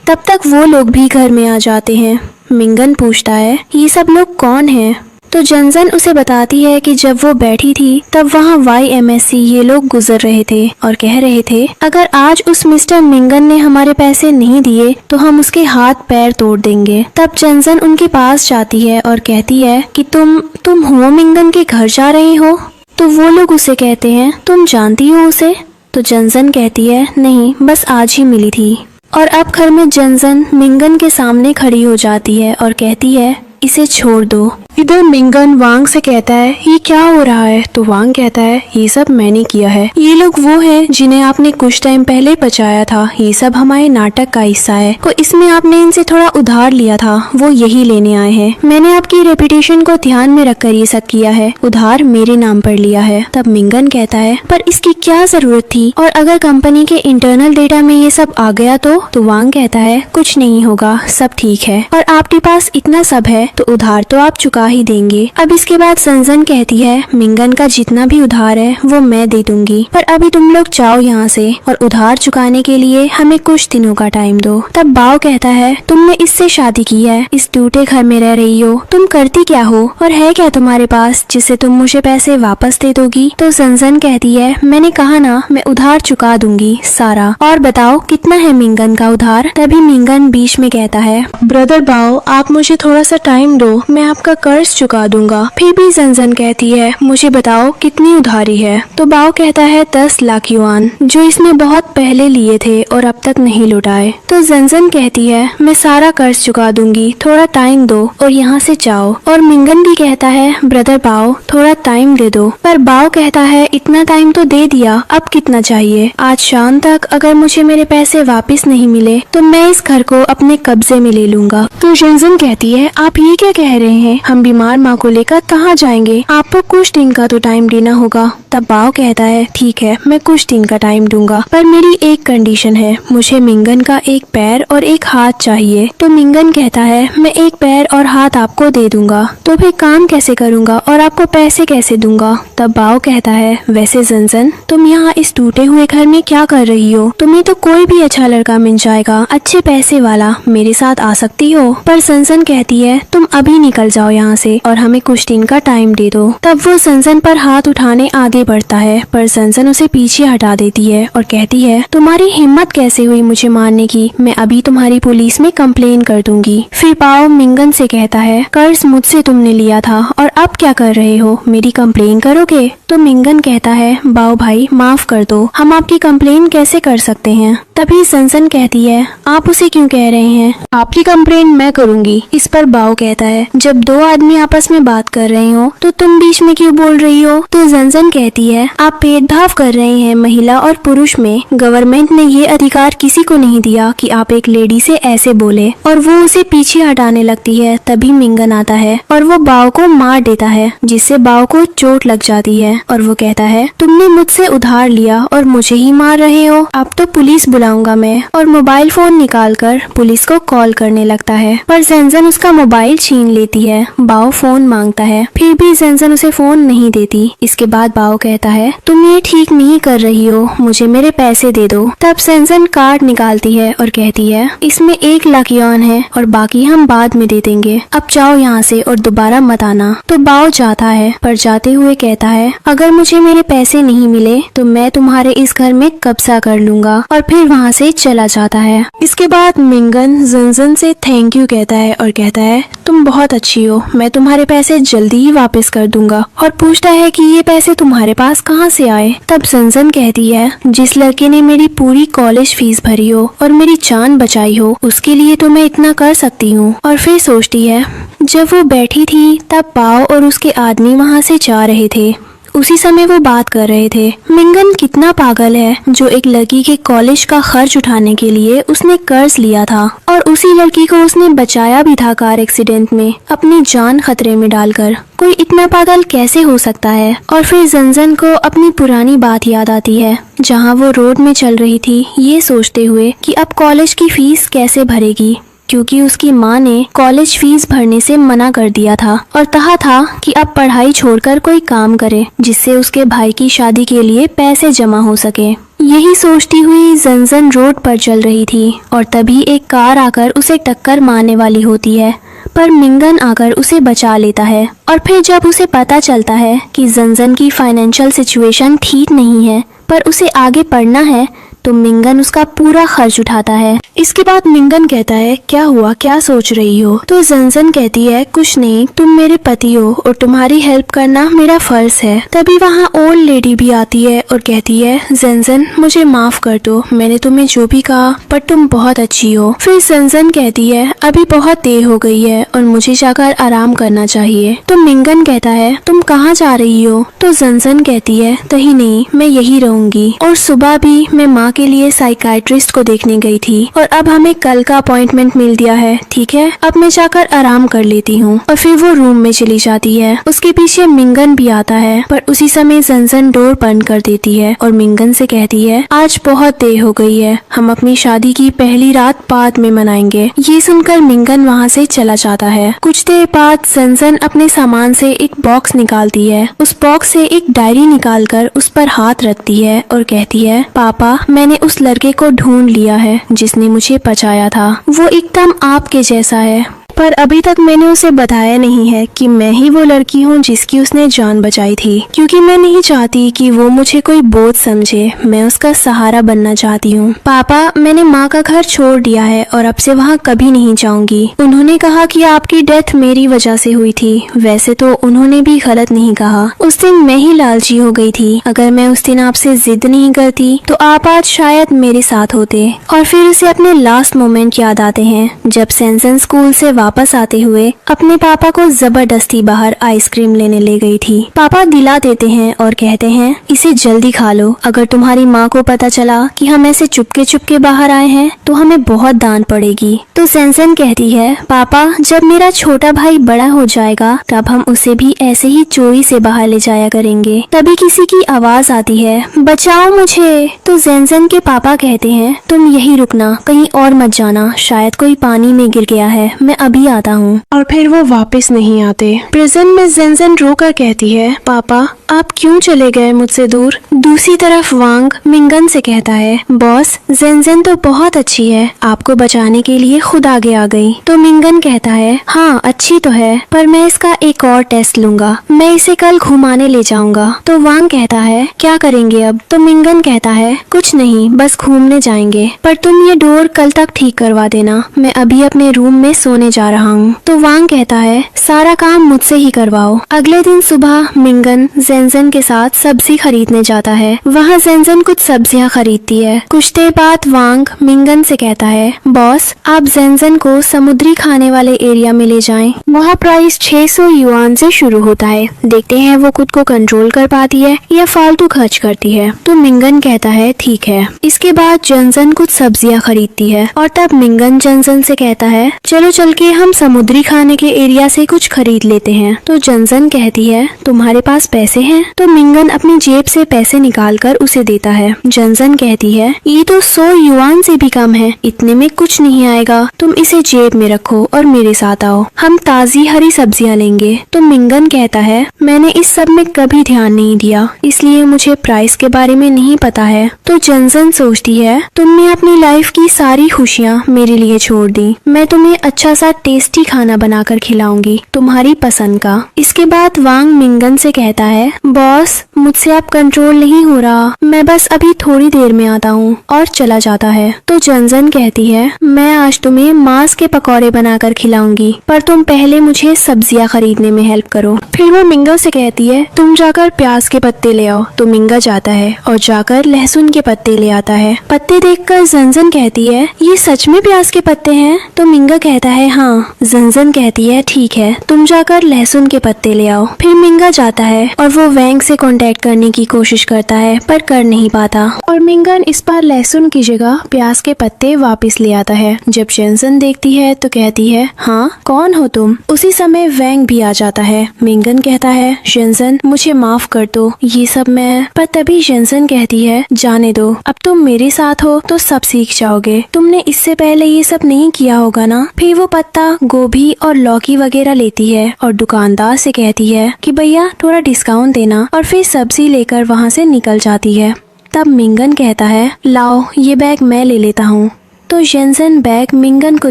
तब तक वो लोग भी घर में आ जाते हैं। मिंगन पूछता है, ये सब लोग कौन हैं। तो जेनसन उसे बताती है कि जब वो बैठी थी तब वहाँ YMSC ये लोग गुजर रहे थे और कह रहे थे, अगर आज उस मिस्टर मिंगन ने हमारे पैसे नहीं दिए तो हम उसके हाथ पैर तोड़ देंगे। तब जेनसन उनके पास जाती है और कहती है कि तुम हो मिंगन के घर जा रहे हो। तो वो लोग उसे कहते हैं, तुम जानती हो उसे। तो जेनसन कहती है, नहीं बस आज ही मिली थी। और अब घर में जेनसन मिंगन के सामने खड़ी हो जाती है और कहती है, इसे छोड़ दो। इधर मिंगन वांग से कहता है, ये क्या हो रहा है। तो वांग कहता है, ये सब मैंने किया है, ये लोग वो हैं जिन्हें आपने कुछ टाइम पहले बचाया था, ये सब हमारे नाटक का हिस्सा है। तो इसमें आपने इनसे थोड़ा उधार लिया था, वो यही लेने आए हैं। मैंने आपकी रेपुटेशन को ध्यान में रखकर ये सब किया है, उधार मेरे नाम पर लिया है। तब मिंगन कहता है, पर इसकी क्या जरूरत थी, और अगर कंपनी के इंटरनल डेटा में ये सब आ गया तो वांग कहता है, कुछ नहीं होगा, सब ठीक है, और आपके पास इतना सब है तो उधार तो आप चुका चुका ही देंगे। अब इसके बाद जंजन कहती है मिंगन का जितना भी उधार है वो मैं दे दूंगी, पर अभी तुम लोग जाओ यहाँ से और उधार चुकाने के लिए हमें कुछ दिनों का टाइम दो। तब बाओ कहता है तुमने इससे शादी की है, इस टूटे घर में रह रही हो, तुम करती क्या हो और है क्या तुम्हारे पास जिससे तुम मुझे पैसे वापस दे दोगी। तो जंजन कहती है मैंने कहा ना मैं उधार चुका दूंगी सारा, और बताओ कितना है मिंगन का उधार। तभी मिंगन बीच में कहता है ब्रदर बाओ आप मुझे थोड़ा सा टाइम दो, मैं आपका कर्ज चुका दूंगा। फिर भी जंजन कहती है मुझे बताओ कितनी उधारी है। तो बाओ कहता है 10 लाख युआन, जो इसने बहुत पहले लिए थे और अब तक नहीं लौटाए। तो जंजन कहती है मैं सारा कर्ज चुका दूंगी, थोड़ा टाइम दो और यहाँ से जाओ। और मिंगन भी कहता है ब्रदर बाओ थोड़ा टाइम दे दो। पर बाओ कहता है इतना टाइम तो दे दिया, अब कितना चाहिए। आज शाम तक अगर मुझे मेरे पैसे वापस नहीं मिले तो मैं इस घर को अपने कब्जे में ले लूंगा। तो जंजन कहती है आप ये क्या कह रहे हैं, हम बीमार माँ को लेकर कहाँ जाएंगे, आपको कुछ दिन का तो टाइम देना होगा। तब बाओ कहता है ठीक है मैं कुछ दिन का टाइम दूंगा, पर मेरी एक कंडीशन है, मुझे मिंगन का एक पैर और एक हाथ चाहिए। तो मिंगन कहता है मैं एक पैर और हाथ आपको दे दूंगा, तो फिर काम कैसे करूंगा और आपको पैसे कैसे दूंगा। तब बाओ कहता है वैसे जंजन तुम यहाँ इस टूटे हुए घर में क्या कर रही हो, तुम्हें तो कोई भी अच्छा लड़का मिल जाएगा अच्छे पैसे वाला, मेरे साथ आ सकती हो। पर जंजन कहती है तुम अभी निकल जाओ यहाँ से और हमें कुछ दिन का टाइम दे दो। तब वो जंजन पर हाथ उठाने आगे बढ़ता है, पर जंजन उसे पीछे हटा देती है और कहती है तुम्हारी हिम्मत कैसे हुई मुझे मारने की, मैं अभी तुम्हारी पुलिस में कंप्लेन कर दूंगी। फिर बाओ मिंगन से कहता है कर्ज मुझसे तुमने लिया था और अब क्या कर रहे हो, मेरी कंप्लेन करोगे। तो मिंगन कहता है बाओ भाई माफ कर दो, हम आपकी कंप्लेन कैसे कर सकते हैं। तभी जंजन कहती है आप उसे क्यों कह रहे हैं, आपकी कंप्लेन मैं करूंगी। इस पर बाओ कहता है जब दो आदमी आपस में बात कर रहे हो तो तुम बीच में क्यों बोल रही हो। तो जंजन कहती है आप भेदभाव कर रहे हैं महिला और पुरुष में, गवर्नमेंट ने ये अधिकार किसी को नहीं दिया कि आप एक लेडी से ऐसे बोले। और वो उसे पीछे हटाने लगती है। तभी मिंगन आता है और वो बाओ को मार देता है, जिससे बाओ को चोट लग जाती है और वो कहता है तुमने मुझसे उधार लिया और मुझे ही मार रहे हो, अब तो पुलिस बुलाऊंगा मैं। और मोबाइल फोन निकालकर पुलिस को कॉल करने लगता है, पर जंजन उसका मोबाइल छीन लेती है। बाओ फोन मांगता है, फिर भी जंजन उसे फोन नहीं देती। इसके बाद बाओ कहता है तुम ये ठीक नहीं कर रही हो, मुझे मेरे पैसे दे दो। तब जंजन कार्ड निकालती है और कहती है इसमें 1 लाख युआन है और बाकी हम बाद में दे देंगे, अब जाओ यहाँ से और दोबारा मत आना। तो बाओ जाता है, पर जाते हुए कहता है अगर मुझे मेरे पैसे नहीं मिले तो मैं तुम्हारे इस घर में कब्जा कर लूंगा, और फिर वहाँ से चला जाता है। इसके बाद मिंगन जंजन से थैंक यू कहता है और कहता है तुम बहुत अच्छी हो, मैं तुम्हारे पैसे जल्दी ही वापस कर दूंगा। और पूछता है कि ये पैसे तुम्हारे पास कहाँ से आए। तब जंजन कहती है जिस लड़के ने मेरी पूरी कॉलेज फीस भरी हो और मेरी जान बचाई हो उसके लिए तो मैं इतना कर सकती हूँ। और फिर सोचती है जब वो बैठी थी तब बाओ और उसके आदमी वहाँ से जा रहे थे, उसी समय वो बात कर रहे थे। मिंगन कितना पागल है जो एक लड़की के कॉलेज का खर्च उठाने के लिए उसने कर्ज लिया था और उसी लड़की को उसने बचाया भी था कार एक्सीडेंट में, अपनी जान खतरे में डालकर। कोई इतना पागल कैसे हो सकता है। और फिर जंजन को अपनी पुरानी बात याद आती है जहाँ वो रोड में चल रही थी ये सोचते हुए कि अब कॉलेज की फीस कैसे भरेगी, क्योंकि उसकी माँ ने कॉलेज फीस भरने से मना कर दिया था और कहा था कि अब पढ़ाई छोड़कर कोई काम करे जिससे उसके भाई की शादी के लिए पैसे जमा हो सके। यही सोचती हुई जंजन रोड पर चल रही थी और तभी एक कार आकर उसे टक्कर मारने वाली होती है, पर मिंगन आकर उसे बचा लेता है। और फिर जब उसे पता चलता है कि जंजन की फाइनेंशियल सिचुएशन ठीक नहीं है पर उसे आगे पढ़ना है तो मिंगन उसका पूरा खर्च उठाता है। इसके बाद मिंगन कहता है क्या हुआ, क्या सोच रही हो। तो जंजन कहती है कुछ नहीं, तुम मेरे पति हो और तुम्हारी हेल्प करना मेरा फर्ज है। तभी वहाँ ओल्ड लेडी भी आती है और कहती है जंजन मुझे माफ कर दो, मैंने तुम्हें जो भी कहा पर तुम बहुत अच्छी हो। फिर जंजन कहती है अभी बहुत देर हो गई है और मुझे जाकर आराम करना चाहिए। तो मिंगन कहता है तुम कहाँ जा रही हो। तो जंजन कहती है कहीं नहीं, मैं यही रहूंगी और सुबह भी मैं माँ के लिए साइकाइट्रिस्ट को देखने गई थी और अब हमें कल का अपॉइंटमेंट मिल दिया है, ठीक है, अब मैं जाकर आराम कर लेती हूँ। और फिर वो रूम में चली जाती है। उसके पीछे मिंगन भी आता है, पर उसी समय जंजन डोर बंद कर देती है और मिंगन से कहती है आज बहुत देर हो गई है, हम अपनी शादी की पहली रात बाद में मनाएंगे। ये सुनकर मिंगन वहाँ से चला जाता है। कुछ देर बाद जंजन अपने सामान से एक बॉक्स निकालती है। उस बॉक्स से एक डायरी निकालकर उस पर हाथ रखती है और कहती है पापा, मैंने उस लड़के को ढूंढ लिया है जिसने मुझे बचाया था। वो एकदम आपके जैसा है, पर अभी तक मैंने उसे बताया नहीं है कि मैं ही वो लड़की हूँ जिसकी उसने जान बचाई थी, क्योंकि मैं नहीं चाहती कि वो मुझे कोई बोझ समझे। मैं उसका सहारा बनना चाहती हूँ। पापा, मैंने माँ का घर छोड़ दिया है और अब से वहाँ कभी नहीं जाऊंगी। उन्होंने कहा कि आपकी डेथ मेरी वजह से हुई थी। वैसे तो उन्होंने भी गलत नहीं कहा। उस दिन मैं ही लालची हो गई थी। अगर मैं उस दिन आपसे जिद नहीं करती तो आप आज शायद मेरे साथ होते। और फिर उसे अपने लास्ट मोमेंट याद आते हैं जब सेंसन स्कूल से वापस आते हुए अपने पापा को जबरदस्ती बाहर आइसक्रीम लेने ले गई थी। पापा दिला देते हैं और कहते हैं इसे जल्दी खा लो। अगर तुम्हारी माँ को पता चला कि हम ऐसे चुपके चुपके बाहर आए हैं तो हमें बहुत डांट पड़ेगी। तो सेंसन कहती है पापा, जब मेरा छोटा भाई बड़ा हो जाएगा तब हम उसे भी ऐसे ही चोरी से बाहर ले जाया करेंगे। तभी किसी की आवाज आती है बचाओ मुझे। तो सेंसन के पापा कहते हैं तुम यही रुकना, कहीं और मत जाना, शायद कोई पानी में गिर गया है, मैं अभी आता हूँ। और फिर वो वापस नहीं आते। प्रिजन में जेंजन रोकर कहती है पापा, आप क्यों चले गए मुझसे दूर। दूसरी तरफ वांग मिंगन से कहता है बॉस, जेंजन तो बहुत अच्छी है, आपको बचाने के लिए खुद आगे आ गई। तो मिंगन कहता है हाँ अच्छी तो है, पर मैं इसका एक और टेस्ट लूंगा, मैं इसे कल घुमाने ले जाऊंगा। तो वांग कहता है क्या करेंगे अब। तो मिंगन कहता है कुछ नहीं, बस घूमने जाएंगे, पर तुम ये डोर कल तक ठीक करवा देना, मैं अभी अपने रूम में सोने जा रहा हूँ। तो वांग कहता है सारा काम मुझसे ही करवाओ। अगले दिन सुबह मिंगन जेंजन के साथ सब्जी खरीदने जाता है। वहाँ जेंजन कुछ सब्जियाँ खरीदती है। कुछ देर बाद वांग मिंगन से कहता है बॉस, आप जेंजन को समुद्री खाने वाले एरिया में ले जाएं। वहाँ प्राइस 600 युआन से शुरू होता है। देखते हैं वो खुद को कंट्रोल कर पाती है या फालतू खर्च करती है। तो मिंगन कहता है ठीक है। इसके बाद जेंजन कुछ सब्जियाँ खरीदती है और तब मिंगन जेंजन से कहता है चलो चल के हम समुद्री खाने के एरिया से कुछ खरीद लेते हैं। तो जेंजन कहती है तुम्हारे पास पैसे हैं। तो मिंगन अपनी जेब से पैसे निकाल कर उसे देता है। जेंजन कहती है ये तो 100 युआन से भी कम है, इतने में कुछ नहीं आएगा, तुम इसे जेब में रखो और मेरे साथ आओ, हम ताजी हरी सब्जियां लेंगे। तो मिंगन कहता है मैंने इस सब में कभी ध्यान नहीं दिया, इसलिए मुझे प्राइस के बारे में नहीं पता है। तो जेंजन सोचती है तुमने अपनी लाइफ की सारी खुशियाँ मेरे लिए छोड़ दी, मैं तुम्हें अच्छा सा टेस्टी खाना बनाकर खिलाऊंगी तुम्हारी पसंद का। इसके बाद वांग मिंगन से कहता है बॉस, मुझसे अब कंट्रोल नहीं हो रहा, मैं बस अभी थोड़ी देर में आता हूँ, और चला जाता है। तो जेंजन कहती है मैं आज तुम्हें मांस के पकौड़े बनाकर खिलाऊंगी, पर तुम पहले मुझे सब्जियाँ खरीदने में हेल्प करो। फिर वो मिंगा से कहती है तुम जाकर प्याज के पत्ते ले आओ। तो मिंगा जाता है और जाकर लहसुन के पत्ते ले आता है। पत्ते देखकर जेंजन कहती है ये सच में प्याज के पत्ते हैं। तो मिंगा कहता है हाँ। जेंजन कहती है ठीक है, तुम जाकर लहसुन के पत्ते ले आओ। फिर मिंगा जाता है और वो वैंग से कांटेक्ट करने की कोशिश करता है, पर कर नहीं पाता, और मिंगन इस बार लहसुन की जगह प्याज के पत्ते वापस ले आता है। जब जेंजन देखती है तो कहती है हाँ कौन हो तुम। उसी समय वैंग भी आ जाता है। मिंगन कहता है जेंजन मुझे माफ कर दो, ये सब मैं। पर तभी जेंजन कहती है जाने दो, अब तुम मेरे साथ हो तो सब सीख जाओगे, तुमने इससे पहले ये सब नहीं किया होगा ना। फिर वो पत्ता, गोभी और लौकी वगैरह लेती है और दुकानदार से कहती है कि भैया थोड़ा डिस्काउंट देना, और फिर सब्जी लेकर वहाँ से निकल जाती है। तब मिंगन कहता है लाओ ये बैग मैं ले लेता हूँ। तो जेंजन बैग मिंगन को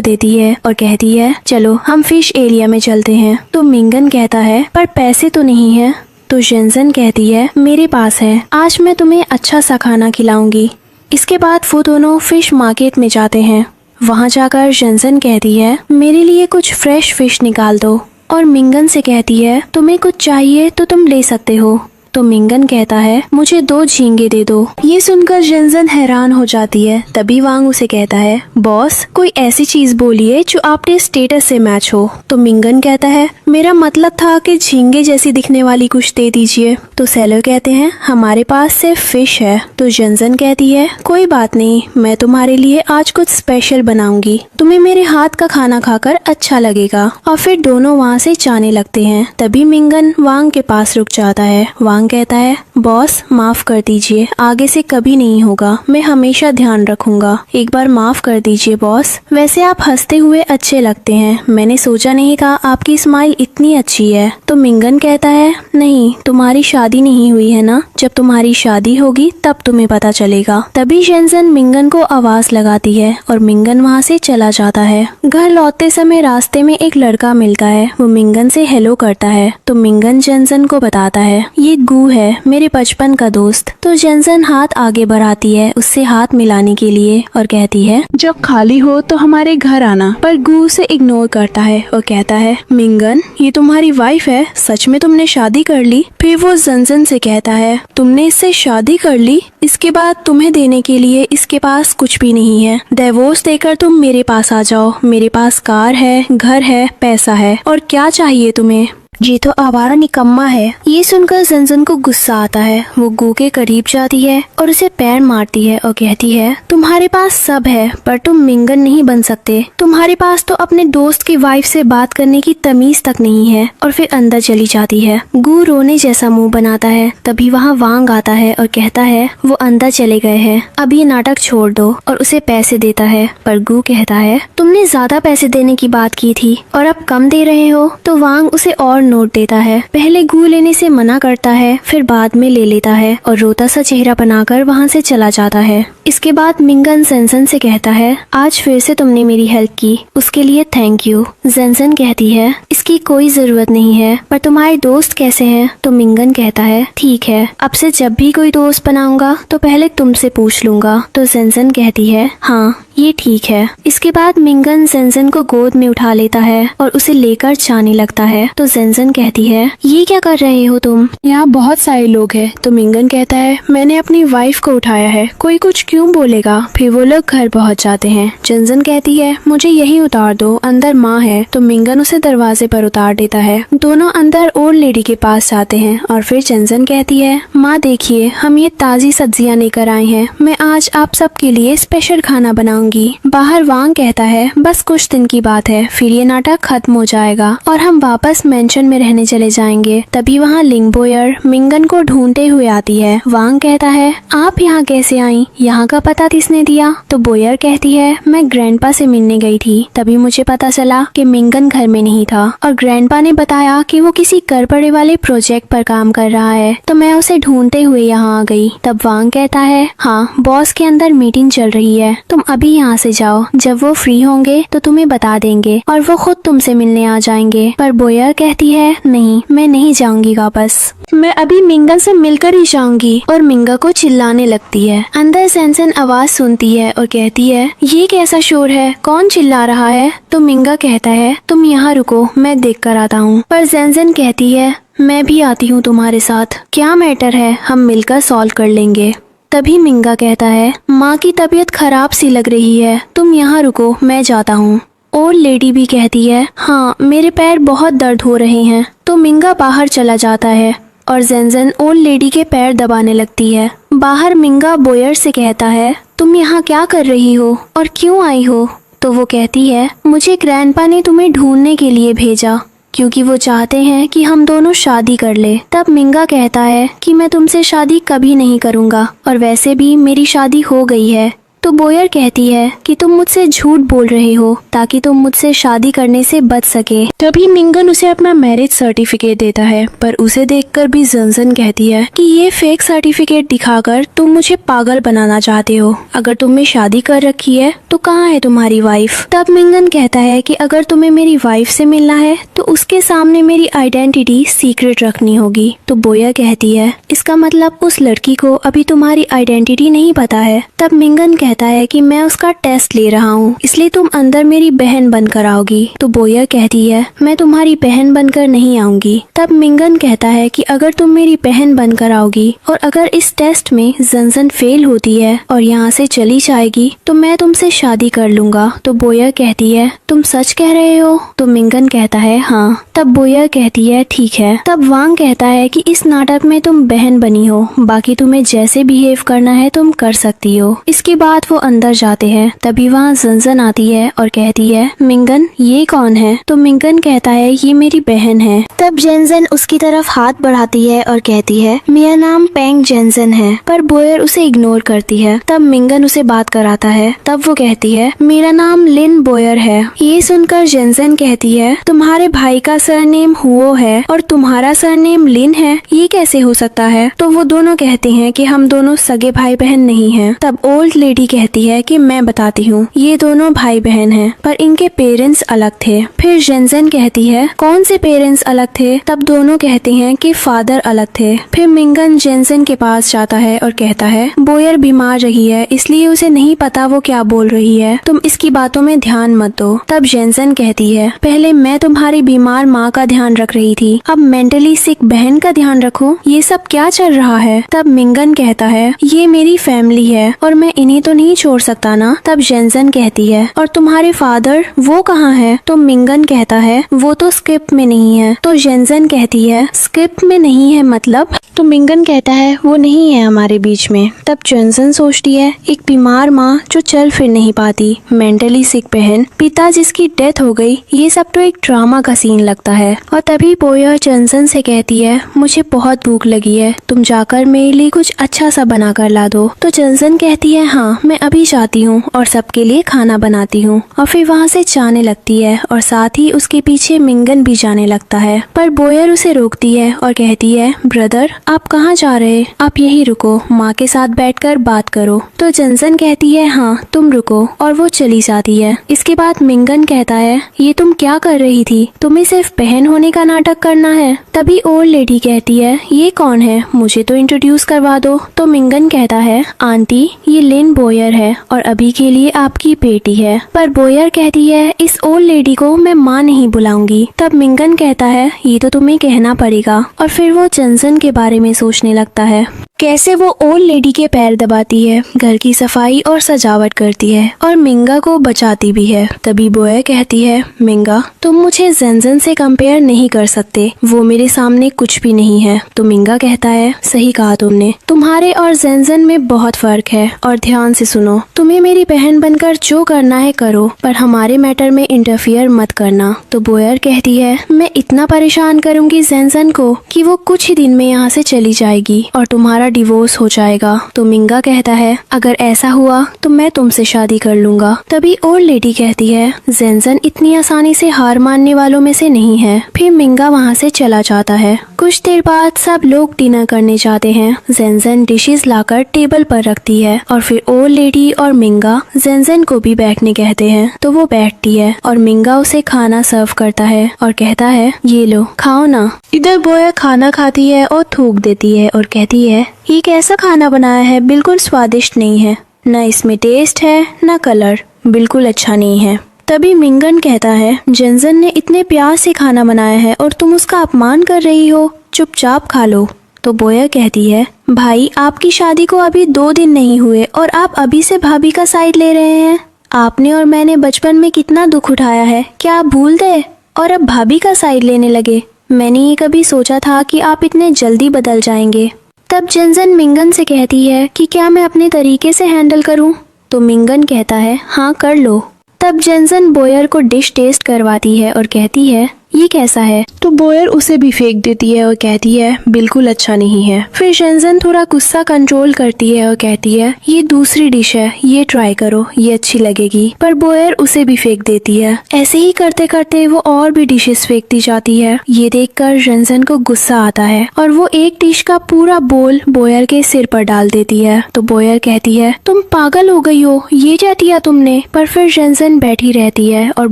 देती है और कहती है चलो हम फिश एरिया में चलते हैं। तो मिंगन कहता है पर पैसे तो नहीं है। तो जेंजन कहती है मेरे पास है, आज मैं तुम्हें अच्छा सा खाना खिलाऊंगी। इसके बाद वो दोनों फिश मार्केट में जाते हैं। वहाँ जाकर जेंजन कहती है मेरे लिए कुछ फ्रेश फिश निकाल दो, और मिंगन से कहती है तुम्हें कुछ चाहिए तो तुम ले सकते हो। तो मिंगन कहता है मुझे 2 झींगे दे दो। ये सुनकर जेनजन हैरान हो जाती है। तभी वांग उसे कहता है बॉस कोई ऐसी चीज बोलिए जो आपके स्टेटस से मैच हो। तो मिंगन कहता है मेरा मतलब था कि झींगे जैसी दिखने वाली कुछ दे दीजिए। तो सेलर कहते हैं हमारे पास सिर्फ फिश है। तो जेनजन कहती है कोई बात नहीं, मैं तुम्हारे लिए आज कुछ स्पेशल बनाऊंगी, तुम्हें मेरे हाथ का खाना खाकर अच्छा लगेगा। और फिर दोनों वहाँ से जाने लगते हैं। तभी मिंगन वांग के पास रुक जाता है। वांग कहता है बॉस माफ कर दीजिए, आगे से कभी नहीं होगा, मैं हमेशा ध्यान रखूंगा, एक बार माफ कर दीजिए बॉस। वैसे आप हंसते हुए अच्छे लगते हैं, मैंने सोचा नहीं था आपकी स्माइल इतनी अच्छी है। तो मिंगन कहता है नहीं, तुम्हारी शादी नहीं हुई है ना, जब तुम्हारी शादी होगी तब तुम्हें पता चलेगा। तभी जेनजन मिंगन को आवाज लगाती है और मिंगन वहाँ से चला जाता है। घर लौटते समय रास्ते में एक लड़का मिलता है, वो मिंगन से हेलो करता है। तो मिंगन जेनजन को बताता है ये गू है, मेरे बचपन का दोस्त। तो जेनजन हाथ आगे बढ़ाती है उससे हाथ मिलाने के लिए और कहती है जब खाली हो तो हमारे घर आना। पर गू उसे इग्नोर करता है और कहता है मिंगन ये तुम्हारी वाइफ है, सच में तुमने शादी कर ली? फिर वो जेनजन से कहता है तुमने इससे शादी कर ली? इसके बाद तुम्हें देने के लिए इसके पास कुछ भी नहीं है, डिवोर्स देकर तुम मेरे पास आ जाओ, मेरे पास कार है, घर है, पैसा है, और क्या चाहिए तुम्हें? ये तो आवारा निकम्मा है। ये सुनकर जेनजन को गुस्सा आता है। वो गू के करीब जाती है और उसे पैर मारती है और कहती है तुम्हारे पास सब है पर तुम मिंगन नहीं बन सकते, तुम्हारे पास तो अपने दोस्त की वाइफ से बात करने की तमीज तक नहीं है। और फिर अंदर चली जाती है। गू रोने जैसा मुंह बनाता है। तभी वहाँ वांग आता है और कहता है वो अंदर चले गए हैं, अब ये नाटक छोड़ दो, और उसे पैसे देता है। पर गू कहता है तुमने ज्यादा पैसे देने की बात की थी और अब कम दे रहे हो। तो वांग उसे और नोट देता है। पहले गू लेने से मना करता है, फिर बाद में ले लेता है और रोता सा चेहरा बनाकर वहाँ से चला जाता है। इसके बाद मिंगन जेनजन से कहता है आज फिर से तुमने मेरी हेल्प की, उसके लिए थैंक यू। जेनजन कहती है इसकी कोई जरूरत नहीं है, पर तुम्हारे दोस्त कैसे हैं? तो मिंगन कहता है ठीक है, अब से जब भी कोई दोस्त बनाऊंगा तो पहले तुमसे पूछ लूंगा। तो जेनजन कहती है हाँ ये ठीक है। इसके बाद मिंगन जेनजन को गोद में उठा लेता है और उसे लेकर जाने लगता है। तो जेनजन कहती है ये क्या कर रहे हो तुम? यहाँ बहुत सारे लोग हैं। तो मिंगन कहता है मैंने अपनी वाइफ को उठाया है, कोई कुछ क्यों बोलेगा? फिर वो लोग घर पहुँच जाते हैं। जेनजन कहती है मुझे यही उतार दो, अंदर माँ है। तो मिंगन उसे दरवाजे पर उतार देता है। दोनों अंदर ओल्ड लेडी के पास जाते हैं और फिर जेनजन कहती है माँ देखिए हम ये ताजी सब्जियाँ लेकर आए हैं, मैं आज आप सबके लिए स्पेशल खाना बनाऊंगी। बाहर वांग कहता है बस कुछ दिन की बात है, फिर ये नाटक खत्म हो जाएगा और हम वापस मेंशन में रहने चले जाएंगे। तभी वहाँ लिंग बोयर मिंगन को ढूंढते हुए आती है। वांग कहता है आप यहाँ कैसे आई, यहाँ का पता किसने दिया? तो बोयर कहती है मैं ग्रैंडपा से मिलने गई थी, तभी मुझे पता चला कि मिंगन घर में नहीं था और ग्रैंडपा ने बताया कि वो किसी कर पड़े वाले प्रोजेक्ट पर काम कर रहा है, तो मैं उसे ढूंढते हुए यहाँ आ गई। तब वांग कहता है हाँ बॉस के अंदर मीटिंग चल रही है, तुम अभी यहाँ से जाओ, जब वो फ्री होंगे तो तुम्हें बता देंगे और वो खुद तुमसे मिलने आ जाएंगे। पर बोयर कहती है नहीं मैं नहीं जाऊंगी वापस, मैं अभी मिंगन से मिलकर ही जाऊंगी। और मिंगा को चिल्लाने लगती है। अंदर जेनजन आवाज सुनती है और कहती है ये कैसा शोर है, कौन चिल्ला रहा है? तो मिंगा कहता है तुम यहाँ रुको, मैं देख कर आता हूँ। पर जेनजन कहती है मैं भी आती हूँ तुम्हारे साथ, क्या मैटर है, हम मिलकर सॉल्व कर लेंगे। तभी मिंगा कहता है माँ की तबीयत खराब सी लग रही है, तुम यहाँ रुको मैं जाता हूँ। और लेडी भी कहती है हाँ मेरे पैर बहुत दर्द हो रहे हैं। तो मिंगा बाहर चला जाता है और जेनजन ओल्ड लेडी के पैर दबाने लगती है। बाहर मिंगा बोयर से कहता है तुम यहाँ क्या कर रही हो और क्यों आई हो? तो वो कहती है मुझे ग्रैंडपा ने तुम्हें ढूंढने के लिए भेजा, क्योंकि वो चाहते हैं कि हम दोनों शादी कर ले। तब मिंगा कहता है कि मैं तुमसे शादी कभी नहीं करूँगा और वैसे भी मेरी शादी हो गई है। तो बोयर कहती है कि तुम मुझसे झूठ बोल रहे हो ताकि तुम मुझसे शादी करने से बच सके। तभी मिंगन उसे अपना मैरिज सर्टिफिकेट देता है, पर उसे देखकर भी जेनजन कहती है कि ये फेक सर्टिफिकेट दिखाकर तुम मुझे पागल बनाना चाहते हो, अगर तुमने शादी कर रखी है तो कहाँ है तुम्हारी वाइफ? तब मिंगन कहता है कि अगर तुम्हें मेरी वाइफ से मिलना है तो उसके सामने मेरी आइडेंटिटी सीक्रेट रखनी होगी। तो बोयर कहती है इसका मतलब उस लड़की को अभी तुम्हारी आइडेंटिटी नहीं पता है। तब मिंगन कहता है कि मैं उसका टेस्ट ले रहा हूँ, इसलिए तुम अंदर मेरी बहन बनकर आओगी। तो बोयर कहती है मैं तुम्हारी बहन बनकर नहीं आऊंगी। तब मिंगन कहता है कि अगर तुम मेरी बहन बनकर आओगी और अगर इस टेस्ट में जंजन फेल होती है और यहाँ से चली जाएगी तो मैं तुमसे शादी कर लूंगा। तो बोयर कहती है तुम सच कह रहे हो? तो मिंगन कहता है हाँ। तब बोयर कहती है ठीक है। तब वांग कहता है कि इस नाटक में तुम बहन बनी हो, बाकी तुम्हें जैसे बिहेव करना है तुम कर सकती हो। इसके बाद वो अंदर जाते हैं। तभी वहाँ जंजन आती है और कहती है मिंगन ये कौन है? तो मिंगन कहता है ये मेरी बहन है। तब जेंजन उसकी तरफ हाथ बढ़ाती है और कहती है मेरा नाम पेंग जेंजन है, पर बोयर उसे इग्नोर करती है। तब मिंगन उसे बात कराता है। तब वो कहती है मेरा नाम लिन बोयर है। ये सुनकर जेंजन कहती है तुम्हारे भाई का सरनेम हुओ है और तुम्हारा सरनेम लिन है, ये कैसे हो सकता है? तो वो दोनों कहते हैं कि हम दोनों सगे भाई बहन नहीं हैं। तब ओल्ड लेडी कहती है कि मैं बताती हूँ, ये दोनों भाई बहन हैं, पर इनके पेरेंट्स अलग थे। फिर जेंजन कहती है कौन से पेरेंट्स अलग थे? तब दोनों कहते हैं कि फादर अलग थे। फिर मिंगन जेंजन के पास जाता है और कहता है बोयर बीमार रही है, इसलिए उसे नहीं पता वो क्या बोल रही है, तुम इसकी बातों में ध्यान मत दो। तब जेंजन कहती है पहले मैं तुम्हारी बीमार माँ का ध्यान रख रही थी, अब मेंटली सिक बहन का ध्यान रखो, ये सब क्या चल रहा है? तब मिंगन कहता है ये मेरी फैमिली है और मैं इन्हें तो नहीं छोड़ सकता ना। तब जेंजन कहती है और तुम्हारे फादर वो कहाँ है? तो मिंगन कहता है वो तो स्क्रिप्ट में नहीं है। तो जेंजन कहती है स्क्रिप्ट में नहीं है मतलब? तो मिंगन कहता है वो नहीं है हमारे बीच में। तब जेंजन सोचती है एक बीमार माँ जो चल फिर नहीं पाती, मेंटली सिक बहन, पिता जिसकी डेथ हो गई, ये सब तो एक ड्रामा का सीन लगता है। और तभी बोयर जेंजन से कहती है मुझे बहुत भूख लगी है, तुम जाकर मेरे लिए कुछ अच्छा सा बना कर ला दो। तो जेंजन कहती है हाँ मैं अभी जाती हूँ और सबके लिए खाना बनाती हूँ। और फिर वहाँ से जाने लगती है और साथ ही उसके पीछे मिंगन भी जाने लगता है। पर बोयर उसे रोकती है और कहती है ब्रदर आप कहाँ जा रहे? आप यही रुको, माँ के साथ बैठकर बात करो। तो जेंजन कहती है हाँ तुम रुको, और वो चली जाती है। इसके बाद मिंगन कहता है ये तुम क्या कर रही थी? तुम्हें सिर्फ बहन होने का नाटक करना है। तभी ओल्ड लेडी कहती है ये कौन है, मुझे तो इंट्रोड्यूस करवा दो। तो मिंगन कहता है आंटी ये लिन बोयर है और अभी के लिए आपकी बेटी है। पर बोयर कहती है इस ओल्ड लेडी को मैं माँ नहीं बुलाऊंगी। तब मिंगन कहता है ये तो तुम्हें कहना पड़ेगा। और फिर वो जेंजन के बारे में सोचने लगता है, कैसे वो ओल्ड लेडी के पैर दबाती है, घर की सफाई और सजावट करती है और मिंगा को बचाती भी है। तभी बोयर कहती है मिंगा तुम मुझे जेंजन से कंपेयर नहीं कर सकते, वो मेरे सामने कुछ भी नहीं है। तो मिंगा कहता है सही कहा तुमने, तुम्हारे और जेंजन में बहुत फर्क है। और ध्यान से सुनो, तुम्हें मेरी बहन बनकर जो करना है करो, पर हमारे मैटर में इंटरफियर मत करना। तो बोयर कहती है मैं इतना परेशान करूंगी जेंजन को कि वो कुछ ही दिन में यहाँ से चली जाएगी और तुम्हारा डिवोर्स हो जाएगा। तो मिंगा कहता है अगर ऐसा हुआ तो मैं तुमसे शादी कर लूंगा। तभी ओल्ड लेडी कहती है जेंजन इतनी आसानी से हार मानने वालों में से नहीं है। फिर मिंगा वहाँ से चला जाता है। कुछ देर बाद सब लोग डिनर करने जाते हैं। जेंजन डिशेस लाकर टेबल पर रखती है और फिर ओल्ड लेडी और मिंगा जेंजन को भी बैठने कहते हैं। तो वो बैठती है और मिंगा उसे खाना सर्व करता है और कहता है ये लो खाओ ना। इधर बोयर खाना खाती है और थूक देती है और कहती है ये कैसा खाना बनाया है, बिल्कुल स्वादिष्ट नहीं है, न इसमें टेस्ट है न कलर, बिल्कुल अच्छा नहीं है। तभी मिंगन कहता है जेंजन ने इतने प्यार से खाना बनाया है और तुम उसका अपमान कर रही हो, चुपचाप खा लो। तो बोयर कहती है भाई आपकी शादी को अभी 2 दिन नहीं हुए और आप अभी से भाभी का साइड ले रहे हैं। आपने और मैंने बचपन में कितना दुख उठाया है, क्या आप भूल गए और अब भाभी का साइड लेने लगे? मैंने ये कभी सोचा था कि आप इतने जल्दी बदल जाएंगे। तब जेंजन मिंगन से कहती है कि क्या मैं अपने तरीके से हैंडल करूं? तो मिंगन कहता है हाँ कर लो। तब जेंजन बोयर को डिश टेस्ट करवाती है और कहती है ये कैसा है? तो बोयर उसे भी फेंक देती है और कहती है बिल्कुल अच्छा नहीं है। फिर जेंजन थोड़ा गुस्सा कंट्रोल करती है और कहती है ये दूसरी डिश है, ये ट्राई करो, ये अच्छी लगेगी। पर बोयर उसे भी फेंक देती है। ऐसे ही करते करते वो और भी डिशेस फेंकती जाती है। ये देखकर जेंजन को गुस्सा आता है और वो एक डिश का पूरा बोल बोयर के सिर पर डाल देती है। तो बोयर कहती है तुम पागल हो गई हो, ये क्या किया तुमने? पर फिर जेंजन बैठी रहती है और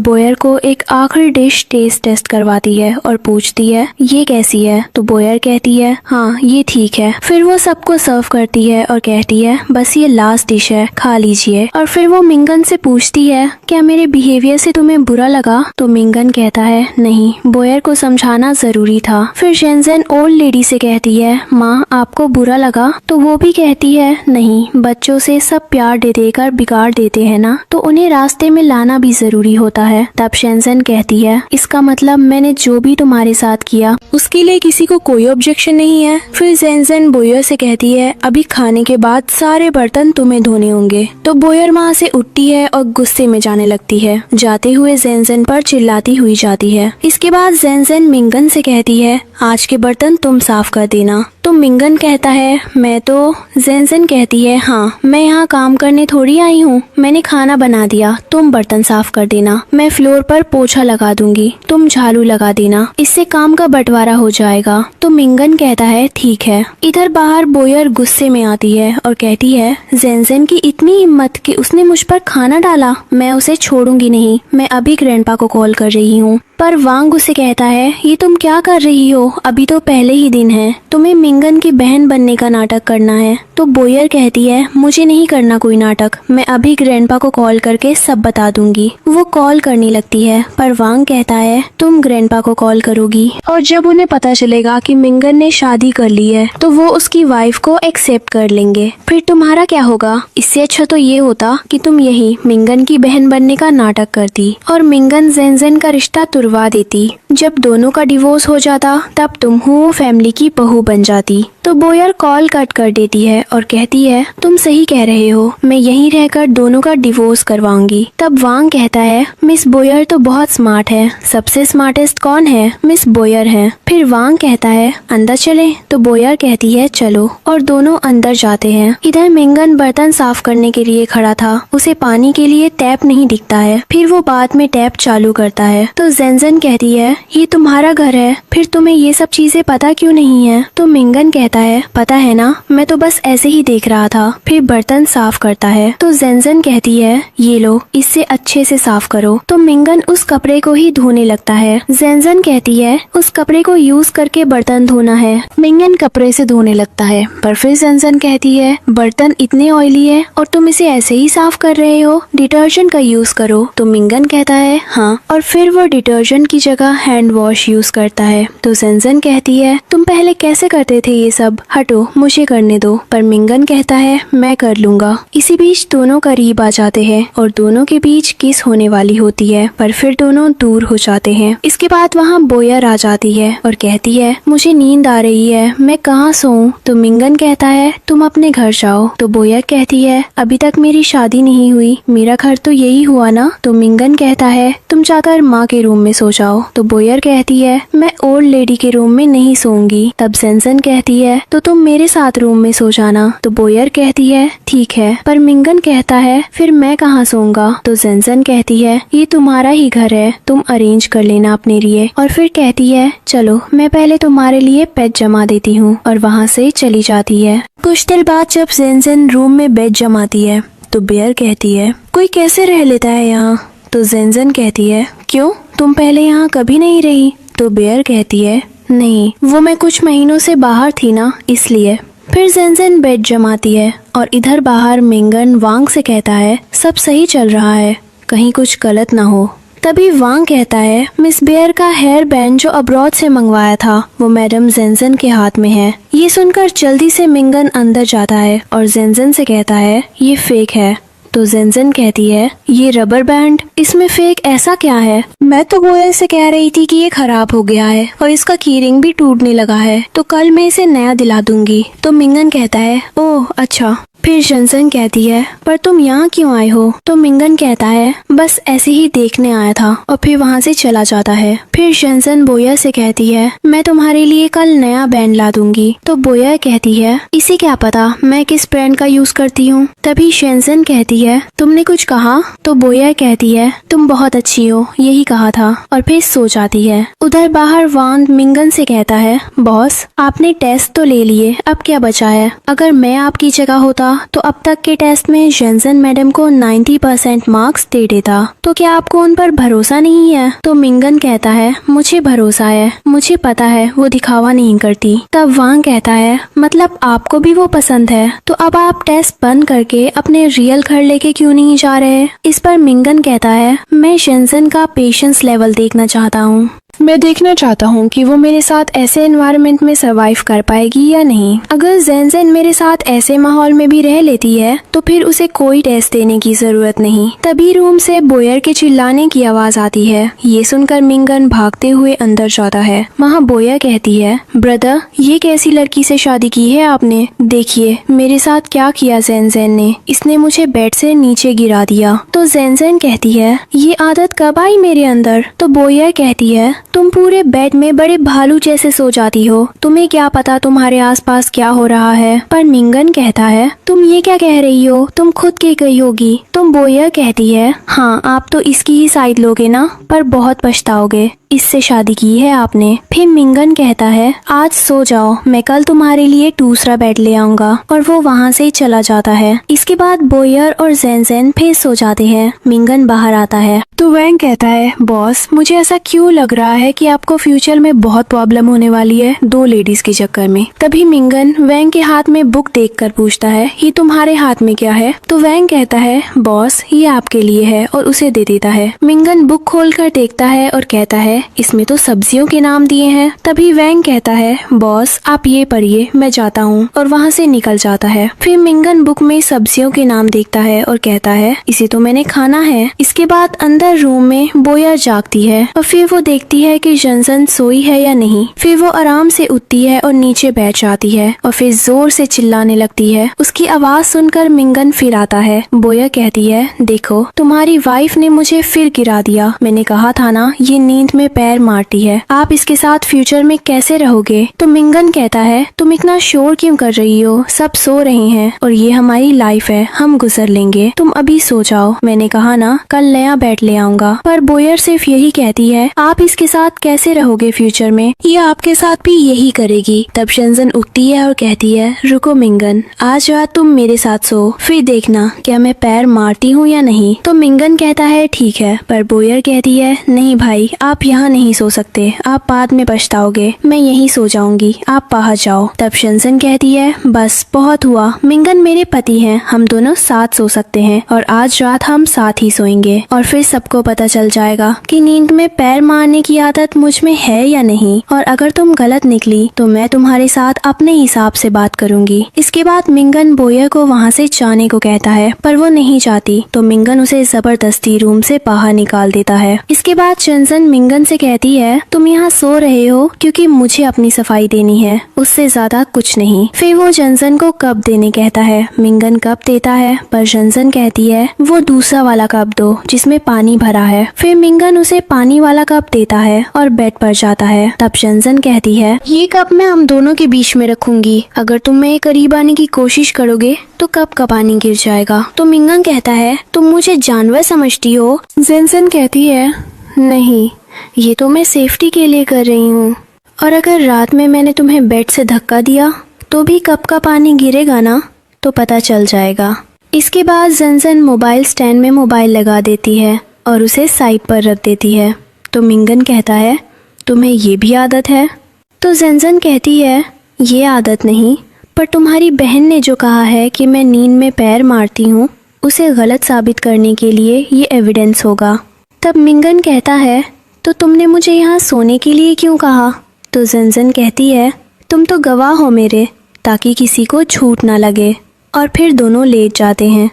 बोयर को एक आखिरी डिश टेस्ट करवाती है और पूछती है ये कैसी है। तो बोयर कहती है हाँ ये ठीक है। फिर वो सबको सर्व करती है और कहती है बस ये लास्ट डिश है, खा लीजिए। और फिर वो मिंगन से पूछती है क्या मेरे बिहेवियर से तुम्हें बुरा लगा। तो मिंगन कहता है नहीं, बोयर को समझाना जरूरी था। फिर जेंजन ओल्ड लेडी से कहती है माँ आपको बुरा लगा। तो वो भी कहती है नहीं, बच्चों से सब प्यार दे देकर बिगाड़ देते हैं ना, तो उन्हें रास्ते में लाना भी जरूरी होता है। तब शेंजन कहती है इसका मतलब मैंने जो भी तुम्हारे साथ किया उसके लिए किसी को कोई ऑब्जेक्शन नहीं है। फिर जेंजन बोयर से कहती है अभी खाने के बाद सारे बर्तन तुम्हें धोने होंगे। तो बोयर वहाँ से उठती है और गुस्से में जाने लगती है, जाते हुए जेंजन पर चिल्लाती हुई जाती है। इसके बाद जेंजन मिंगन से कहती है आज के बर्तन तुम साफ कर देना। तो मिंगन कहता है मैं तो। जेंजन कहती है हाँ मैं यहाँ काम करने थोड़ी आई हूँ, मैंने खाना बना दिया, तुम बर्तन साफ कर देना। मैं फ्लोर पर पोछा लगा दूंगी, तुम झाड़ू लगा देना, इससे काम का बंटवारा हो जाएगा। तो मिंगन कहता है ठीक है। इधर बाहर बोयर गुस्से में आती है और कहती है जेंजन की इतनी हिम्मत कि उसने मुझ पर खाना डाला, मैं उसे छोड़ूंगी नहीं, मैं अभी ग्रैंडपा को कॉल कर रही हूँ। पर वांग उसे कहता है ये तुम क्या कर रही हो, अभी तो पहले ही दिन है, तुम्हें मिंगन की बहन बनने का नाटक करना है। तो बोयर कहती है मुझे नहीं करना कोई नाटक, मैं अभी ग्रैंडपा को कॉल करके सब बता दूंगी। वो कॉल करने लगती है पर वांग कहता है तुम ग्रैंडपा को कॉल करोगी और जब उन्हें पता चलेगा कि मिंगन ने शादी कर ली है तो वो उसकी वाइफ को एक्सेप्ट कर लेंगे। फिर तुम्हारा क्या होगा। इससे अच्छा तो ये होता कि तुम यही मिंगन की बहन बनने का नाटक करती और मिंगन जेंजन का रिश्ता तुड़वा देती। जब दोनों का डिवोर्स हो जाता तब तुम हुओ फैमिली की बहू बन जाती। तो बोयर कॉल कट कर देती है और कहती है तुम सही कह रहे हो, मैं यहीं रहकर दोनों का डिवोर्स करवाऊंगी। तब वांग कहता है मिस बोयर तो बहुत स्मार्ट है, सबसे स्मार्टेस्ट कौन है, मिस बोयर है। फिर वांग कहता है अंदर चले। तो बोयर कहती है चलो, और दोनों अंदर जाते हैं। इधर मिंगन बर्तन साफ करने के लिए खड़ा था, उसे पानी के लिए टैप नहीं दिखता है। फिर वो बाद में टैप चालू करता है। तो जेंजन कहती है ये तुम्हारा घर है, फिर तुम्हें ये सब चीजें पता क्यों नहीं है। तो मिंगन कहता है पता है ना, मैं तो बस ऐसे ही देख रहा था। फिर बर्तन साफ करता है। तो जेंजन कहती है ये लो, इससे अच्छे से साफ करो। तो मिंगन उस कपड़े को ही धोने लगता है। जेंजन कहती है उस कपड़े को यूज करके बर्तन धोना है। मिंगन कपड़े से धोने लगता है पर फिर जेंजन कहती है बर्तन इतने ऑयली है और तुम इसे ऐसे ही साफ कर रहे हो, डिटर्जेंट का यूज करो। तो मिंगन कहता है हाँ, और फिर वो डिटर्जेंट की जगह हैंड वॉश यूज करता है। तो जेंजन कहती है तुम पहले कैसे करते थे ये सब, हटो मुझे करने दो। पर मिंगन कहता है मैं कर लूंगा। इसी बीच दोनों करीब आ जाते हैं और दोनों के बीच किस होने वाली होती है, पर फिर दोनों दूर हो जाते हैं। इसके बाद वहाँ बोयर आ जाती है और कहती है मुझे नींद आ रही है, मैं कहाँ सोऊं। तो मिंगन कहता है तुम अपने घर जाओ। तो बोयर कहती है अभी तक मेरी शादी नहीं हुई, मेरा घर तो यही हुआ ना। तो मिंगन कहता है तुम जाकर माँ के रूम में सो जाओ। तो बोयर कहती है मैं ओल्ड लेडी के रूम में नहीं सोऊंगी। तब जेंजन कहती है तो तुम मेरे साथ रूम में सो जाना। तो बोयर कहती है ठीक है, पर मिंगन कहता है फिर मैं कहाँ सोऊंगा। तो जेंजन कहती है ये तुम्हारा ही घर है, तुम अरेंज कर लेना अपने लिए। और फिर कहती है चलो मैं पहले तुम्हारे लिए बेड जमा देती हूँ, और वहाँ से चली जाती है। कुछ देर बाद जब जेंजन रूम में बेड जमाती है तो बेयर कहती है कोई कैसे रह लेता है यहाँ। तो जेंजन कहती है क्यों, तुम पहले यहाँ कभी नहीं रही। तो बेयर कहती है नहीं, वो मैं कुछ महीनों से बाहर थी ना, इसलिए। फिर जेंजन बेड जमाती है और इधर बाहर मिंगन वांग से कहता है सब सही चल रहा है, कहीं कुछ गलत ना हो। तभी वांग कहता है मिस बेयर का हेयर बैंड जो अब्रॉड से मंगवाया था वो मैडम जेंजन के हाथ में है। ये सुनकर जल्दी से मिंगन अंदर जाता है और जेंजन से कहता है ये फेक है। तो जेंजन कहती है ये रबर बैंड, इसमें फेक ऐसा क्या है, मैं तो बोयर से कह रही थी कि ये खराब हो गया है और इसका कीरिंग भी टूटने लगा है, तो कल मैं इसे नया दिला दूंगी। तो मिंगन कहता है ओह अच्छा। फिर जेंजन कहती है पर तुम यहाँ क्यों आए हो। तो मिंगन कहता है बस ऐसे ही देखने आया था, और फिर वहाँ से चला जाता है। फिर जेंजन बोयर से कहती है मैं तुम्हारे लिए कल नया बैंड ला दूंगी। तो बोयर कहती है इसे क्या पता मैं किस ब्रांड का यूज करती हूँ। तभी जेंजन कहती है, तुमने कुछ कहा? तो बोयर कहती है, तुम बहुत अच्छी हो, यही कहा था, और फिर सो जाती है। उधर बाहर वांग मिंगन से कहता है, बॉस आपने टेस्ट तो ले लिए, अब क्या बचा है? अगर मैं आपकी जगह होता तो अब तक के टेस्ट में जेंसन मैडम को 90% मार्क्स दे देता। तो क्या आपको उन पर भरोसा नहीं है? तो मिंगन कहता है, मुझे भरोसा है, मुझे पता है वो दिखावा नहीं करती। तब वांग कहता है, मतलब आपको भी वो पसंद है, तो अब आप टेस्ट बंद करके अपने रियल घर लेके क्यों नहीं जा रहे? इस पर मिंगन कहता है, मैं जेंसन का पेशेंस लेवल देखना चाहता हूँ। मैं देखना चाहता हूँ कि वो मेरे साथ ऐसे एनवायरनमेंट में सरवाइव कर पाएगी या नहीं। अगर जेंसन मेरे साथ ऐसे माहौल में भी रह लेती है तो फिर उसे कोई टेस्ट देने की जरूरत नहीं। तभी रूम से बोयर के चिल्लाने की आवाज आती है। ये सुनकर मिंगन भागते हुए अंदर जाता है। वहाँ बोयर कहती है, ब्रदर ये कैसी लड़की से शादी की है आपने? देखिए मेरे साथ क्या किया जेंसन ने, इसने मुझे बेड से नीचे गिरा दिया। तो जेंसन कहती है, ये आदत कब आई मेरे अंदर? तो बोयर कहती है, तुम पूरे बेड में बड़े भालू जैसे सो जाती हो, तुम्हें क्या पता तुम्हारे आसपास क्या हो रहा है। पर मिंगन कहता है, तुम ये क्या कह रही हो, तुम खुद की गई होगी। तुम बोयर कहती है, हाँ आप तो इसकी ही साइड लोगे ना, पर बहुत पछताओगे, इससे शादी की है आपने। फिर मिंगन कहता है, आज सो जाओ, मैं कल तुम्हारे लिए दूसरा बेड ले आऊंगा, और वो वहाँ से चला जाता है। इसके बाद बोयर और जेंसन फिर सो जाते हैं। मिंगन बाहर आता है तो वैंग कहता है, बॉस मुझे ऐसा क्यों लग रहा है कि आपको फ्यूचर में बहुत प्रॉब्लम होने वाली है दो लेडीज के चक्कर में। तभी मिंगन वैंग के हाथ में बुक देखकर पूछता है, ये तुम्हारे हाथ में क्या है? तो वैंग कहता है, बॉस ये आपके लिए है, और उसे दे देता है। मिंगन बुक खोलकर देखता है और कहता है, इसमें तो सब्जियों के नाम दिए हैं। तभी वैंग कहता है, बॉस आप ये पढ़िए, मैं जाता हूँ, और वहाँ से निकल जाता है। फिर मिंगन बुक में सब्जियों के नाम देखता है और कहता है, इसे तो मैंने खाना है। इसके बाद अंदर रूम में बोयर जागती है और फिर वो देखती है कि जेंसन सोई है या नहीं। फिर वो आराम से उठती है और नीचे बैठ जाती है और फिर जोर से चिल्लाने लगती है। उसकी आवाज सुनकर मिंगन फिर आता है। बोयर कहती है, देखो तुम्हारी वाइफ ने मुझे फिर गिरा दिया, मैंने कहा था ना ये नींद में पैर मारती है, आप इसके साथ फ्यूचर में कैसे रहोगे? तो मिंगन कहता है, तुम इतना शोर क्यों कर रही हो, सब सो रहे हैं और ये हमारी लाइफ है, हम गुजर लेंगे, तुम अभी सो जाओ, मैंने कहा ना कल नया बेड ले आऊंगा। पर बोयर सिर्फ यही कहती है, आप इसके साथ कैसे रहोगे फ्यूचर में, ये आपके साथ भी यही करेगी। तब जेंसन उठती है और कहती है, रुको मिंगन, आज रात तुम मेरे साथ सो, फिर देखना क्या मैं पैर मारती हूँ या नहीं। तो मिंगन कहता है, ठीक है। पर बोयर कहती है, नहीं भाई आप यहाँ नहीं सो सकते, आप बाद में पछताओगे, मैं यहीं सो जाऊंगी, आप बाहर जाओ। तब जेंसन कहती है, बस बहुत हुआ, मिंगन मेरे पति हैं, हम दोनों साथ सो सकते हैं और आज रात हम साथ ही सोएंगे और फिर सबको पता चल जाएगा कि नींद में पैर मारने की आदत मुझ में है या नहीं, और अगर तुम गलत निकली तो मैं तुम्हारे साथ अपने हिसाब से बात करूंगी। इसके बाद मिंगन बोयर को वहाँ से जाने को कहता है पर वो नहीं चाहती, तो मिंगन उसे जबरदस्ती रूम से बाहर निकाल देता है। इसके बाद जेंसन मिंगन से कहती है, तुम यहाँ सो रहे हो क्योंकि मुझे अपनी सफाई देनी है, उससे ज्यादा कुछ नहीं। फिर वो जेंसन को कप देने कहता है। मिंगन कप देता है पर जेंसन कहती है, वो दूसरा वाला कप दो जिसमें पानी भरा है। फिर मिंगन उसे पानी वाला कप देता है और बेड पर जाता है। तब जेंसन कहती है, ये कप मैं हम दोनों के बीच में रखूंगी, अगर तुम मेरे करीब आने की कोशिश करोगे तो कप का पानी गिर जाएगा। तो मिंगन कहता है, तुम मुझे जानवर समझती हो? जेंसन कहती है, नहीं ये तो मैं सेफ्टी के लिए कर रही हूँ, और अगर रात में मैंने तुम्हें बेड से धक्का दिया तो भी कप का पानी गिरेगा ना, तो पता चल जाएगा। इसके बाद जेंसन मोबाइल स्टैंड में मोबाइल लगा देती है और उसे साइड पर रख देती है। तो मिंगन कहता है, तुम्हें ये भी आदत है? तो जेंसन कहती है, ये आदत नहीं, पर तुम्हारी बहन ने जो कहा है कि मैं नींद में पैर मारती हूँ, उसे गलत साबित करने के लिए ये एविडेंस होगा। तब मिंगन कहता है, तो तुमने मुझे यहाँ सोने के लिए क्यों कहा? तो जेंसन कहती है, तुम तो गवाह हो मेरे, ताकि किसी को झूठ ना लगे। और फिर दोनों लेट जाते हैं।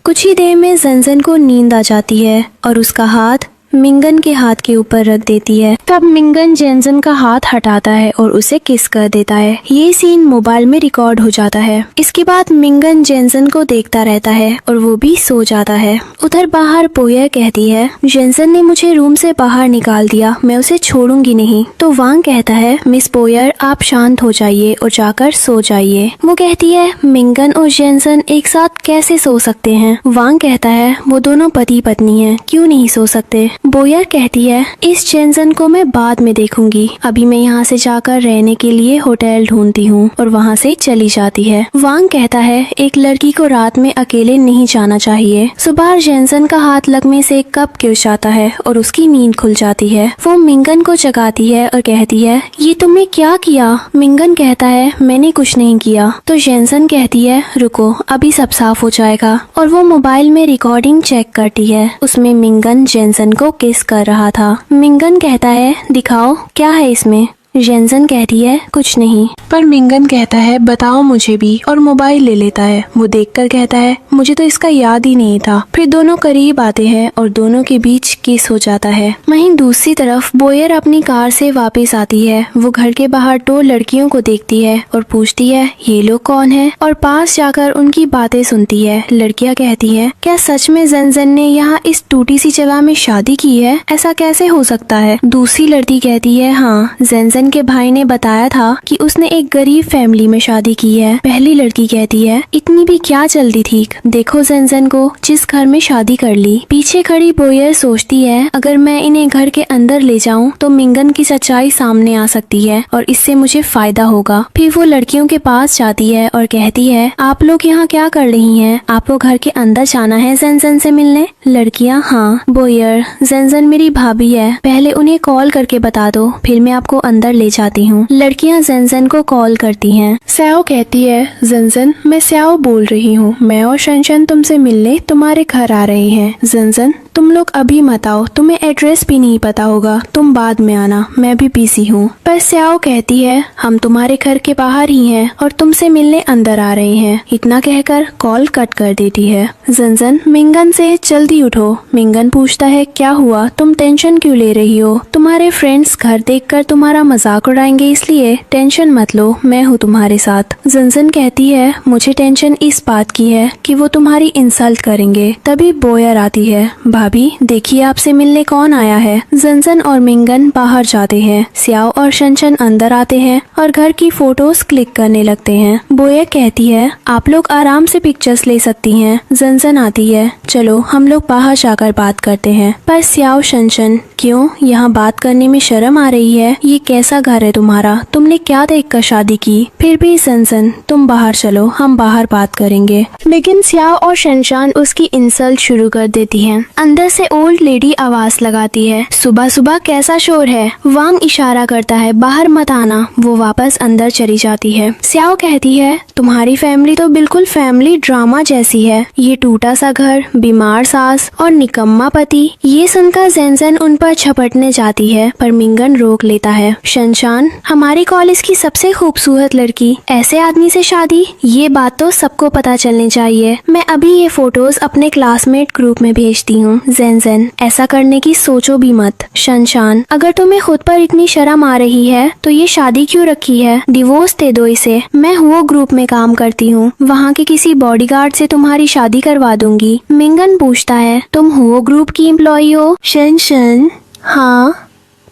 कुछ ही देर में जेंसन को नींद आ जाती है और उसका हाथ मिंगन के हाथ के ऊपर रख देती है। तब मिंगन जेनसन का हाथ हटाता है और उसे किस कर देता है। ये सीन मोबाइल में रिकॉर्ड हो जाता है। इसके बाद मिंगन जेनसन को देखता रहता है और वो भी सो जाता है। उधर बाहर बोयर कहती है, जेनसन ने मुझे रूम से बाहर निकाल दिया, मैं उसे छोड़ूंगी नहीं। तो वांग कहता है, मिस बोयर आप शांत हो जाइए और जाकर सो जाइए। वो कहती है, मिंगन और जेनसन एक साथ कैसे सो सकते हैं? वांग कहता है, वो दोनों पति पत्नी हैं, क्यों नहीं सो सकते? बोयर कहती है, इस जेनसन को मैं बाद में देखूंगी, अभी मैं यहाँ से जाकर रहने के लिए होटल ढूंढती हूँ। और वहाँ से चली जाती है। वांग कहता है, एक लड़की को रात में अकेले नहीं जाना चाहिए। सुबह जेनसन का हाथ लगने से एक कप गिर जाता है और उसकी नींद खुल जाती है। वो मिंगन को जगाती है और कहती है, ये तुमने क्या किया? मिंगन कहता है, मैंने कुछ नहीं किया। तो जेनसन कहती है, रुको अभी सब साफ हो जाएगा। और वो मोबाइल में रिकॉर्डिंग चेक करती है। उसमें मिंगन जेनसन को किस कर रहा था। मिंगन कहता है, दिखाओ क्या है इसमें? जेनसन कहती है, कुछ नहीं। पर मिंगन कहता है, बताओ मुझे भी, और मोबाइल ले लेता है। वो देखकर कहता है, मुझे तो इसका याद ही नहीं था। फिर दोनों करीब आते हैं और दोनों के बीच किस हो जाता है। वहीं दूसरी तरफ बोयर अपनी कार से वापस आती है। वो घर के बाहर 2 लड़कियों को देखती है और पूछती है, ये लोग कौन है? और पास जाकर उनकी बातें सुनती है। लड़कियां कहती है, क्या सच में जेनसन ने यहाँ इस टूटी सी जगह में शादी की है? ऐसा कैसे हो सकता है? दूसरी लड़की कहती है, हाँ, जेनसन के भाई ने बताया था कि उसने एक गरीब फैमिली में शादी की है। पहली लड़की कहती है, इतनी भी क्या जल्दी थी, देखो जेनसन को जिस घर में शादी कर ली। पीछे खड़ी बोयर सोचती है, अगर मैं इन्हें घर के अंदर ले जाऊं तो मिंगन की सच्चाई सामने आ सकती है और इससे मुझे फायदा होगा। फिर वो लड़कियों के पास जाती है और कहती है, आप लोग यहाँ क्या कर रही हैं? आपको घर के अंदर जाना है जेनसन से मिलने? लड़कियाँ, हाँ। बोयर, जेनसन मेरी भाभी है, पहले उन्हें कॉल करके बता दो, फिर मैं आपको अंदर ले जाती हूँ। लड़कियां जेनसन को कॉल करती हैं। स्याओ कहती है, जेनसन मैं स्याओ बोल रही हूँ, मैं और शनशन तुमसे मिलने तुम्हारे घर आ रहे हैं। जेनसन तुम लोग अभी मत आओ, तुम्हें एड्रेस भी नहीं पता होगा, तुम बाद में आना, मैं भी बिजी हूँ। पर स्याओ कहती है, हम तुम्हारे घर के बाहर ही हैं और तुमसे मिलने अंदर आ रहे हैं। इतना कहकर कॉल कट कर देती है। जेनसन मिंगन से, जल्दी उठो। मिंगन पूछता है, क्या हुआ, तुम टेंशन क्यों ले रही हो? तुम्हारे फ्रेंड्स घर देखकर तुम्हारा मजाक उड़ाएंगे, इसलिए टेंशन मत लो, मैं हूँ तुम्हारे साथ। जेनसन कहती है, मुझे टेंशन इस बात की है कि वो तुम्हारी इंसल्ट करेंगे। तभी बोयर आती है, भाभी देखिए आपसे मिलने कौन आया है। जेनसन और मिंगन बाहर जाते हैं। स्याओ और शनशन अंदर आते हैं और घर की फोटोज क्लिक करने लगते हैं। बोयर कहती है, आप लोग आराम से पिक्चर्स ले सकती हैं। जेनसन आती है, चलो हम लोग बाहर जाकर बात करते हैं। पर स्याओ शनशन, क्यों यहाँ बात करने में शर्म आ रही है? ये कैसा घर है तुम्हारा? तुमने क्या देखकर शादी की? फिर भी जेनसन तुम बाहर चलो, हम बाहर बात करेंगे। लेकिन स्याओ और शनशान उसकी इंसल्ट शुरू कर देती हैं। अंदर से ओल्ड लेडी आवाज लगाती है, सुबह सुबह कैसा शोर है? वांग इशारा करता है, बाहर मत आना। वो वापस अंदर चली जाती है। स्याओ कहती है, तुम्हारी फैमिली तो बिल्कुल फैमिली ड्रामा जैसी है। ये टूटा सा घर, बीमार सास और निकम्मा पति। ये सुनकर जेनसन उन पर झपटने जाती है, पर मिंगन रोक लेता है। शनशान, हमारे कॉलेज की सबसे खूबसूरत लड़की, ऐसे आदमी से शादी? ये बात तो सबको पता चलनी चाहिए। मैं अभी ये फोटोज अपने क्लासमेट ग्रुप में भेजती हूँ। जेनसन, ऐसा करने की सोचो भी मत। शनशान, अगर तुम्हें खुद पर इतनी शर्म आ रही है तो ये शादी क्यों रखी है? डिवोर्स दे दो इसे। मैं हुओ ग्रुप में काम करती हूँ, वहाँ के किसी बॉडीगार्ड से तुम्हारी शादी करवा दूंगी। मिंगन पूछता है, तुम हुओ ग्रुप की एम्प्लॉई हो? शनशन, हाँ।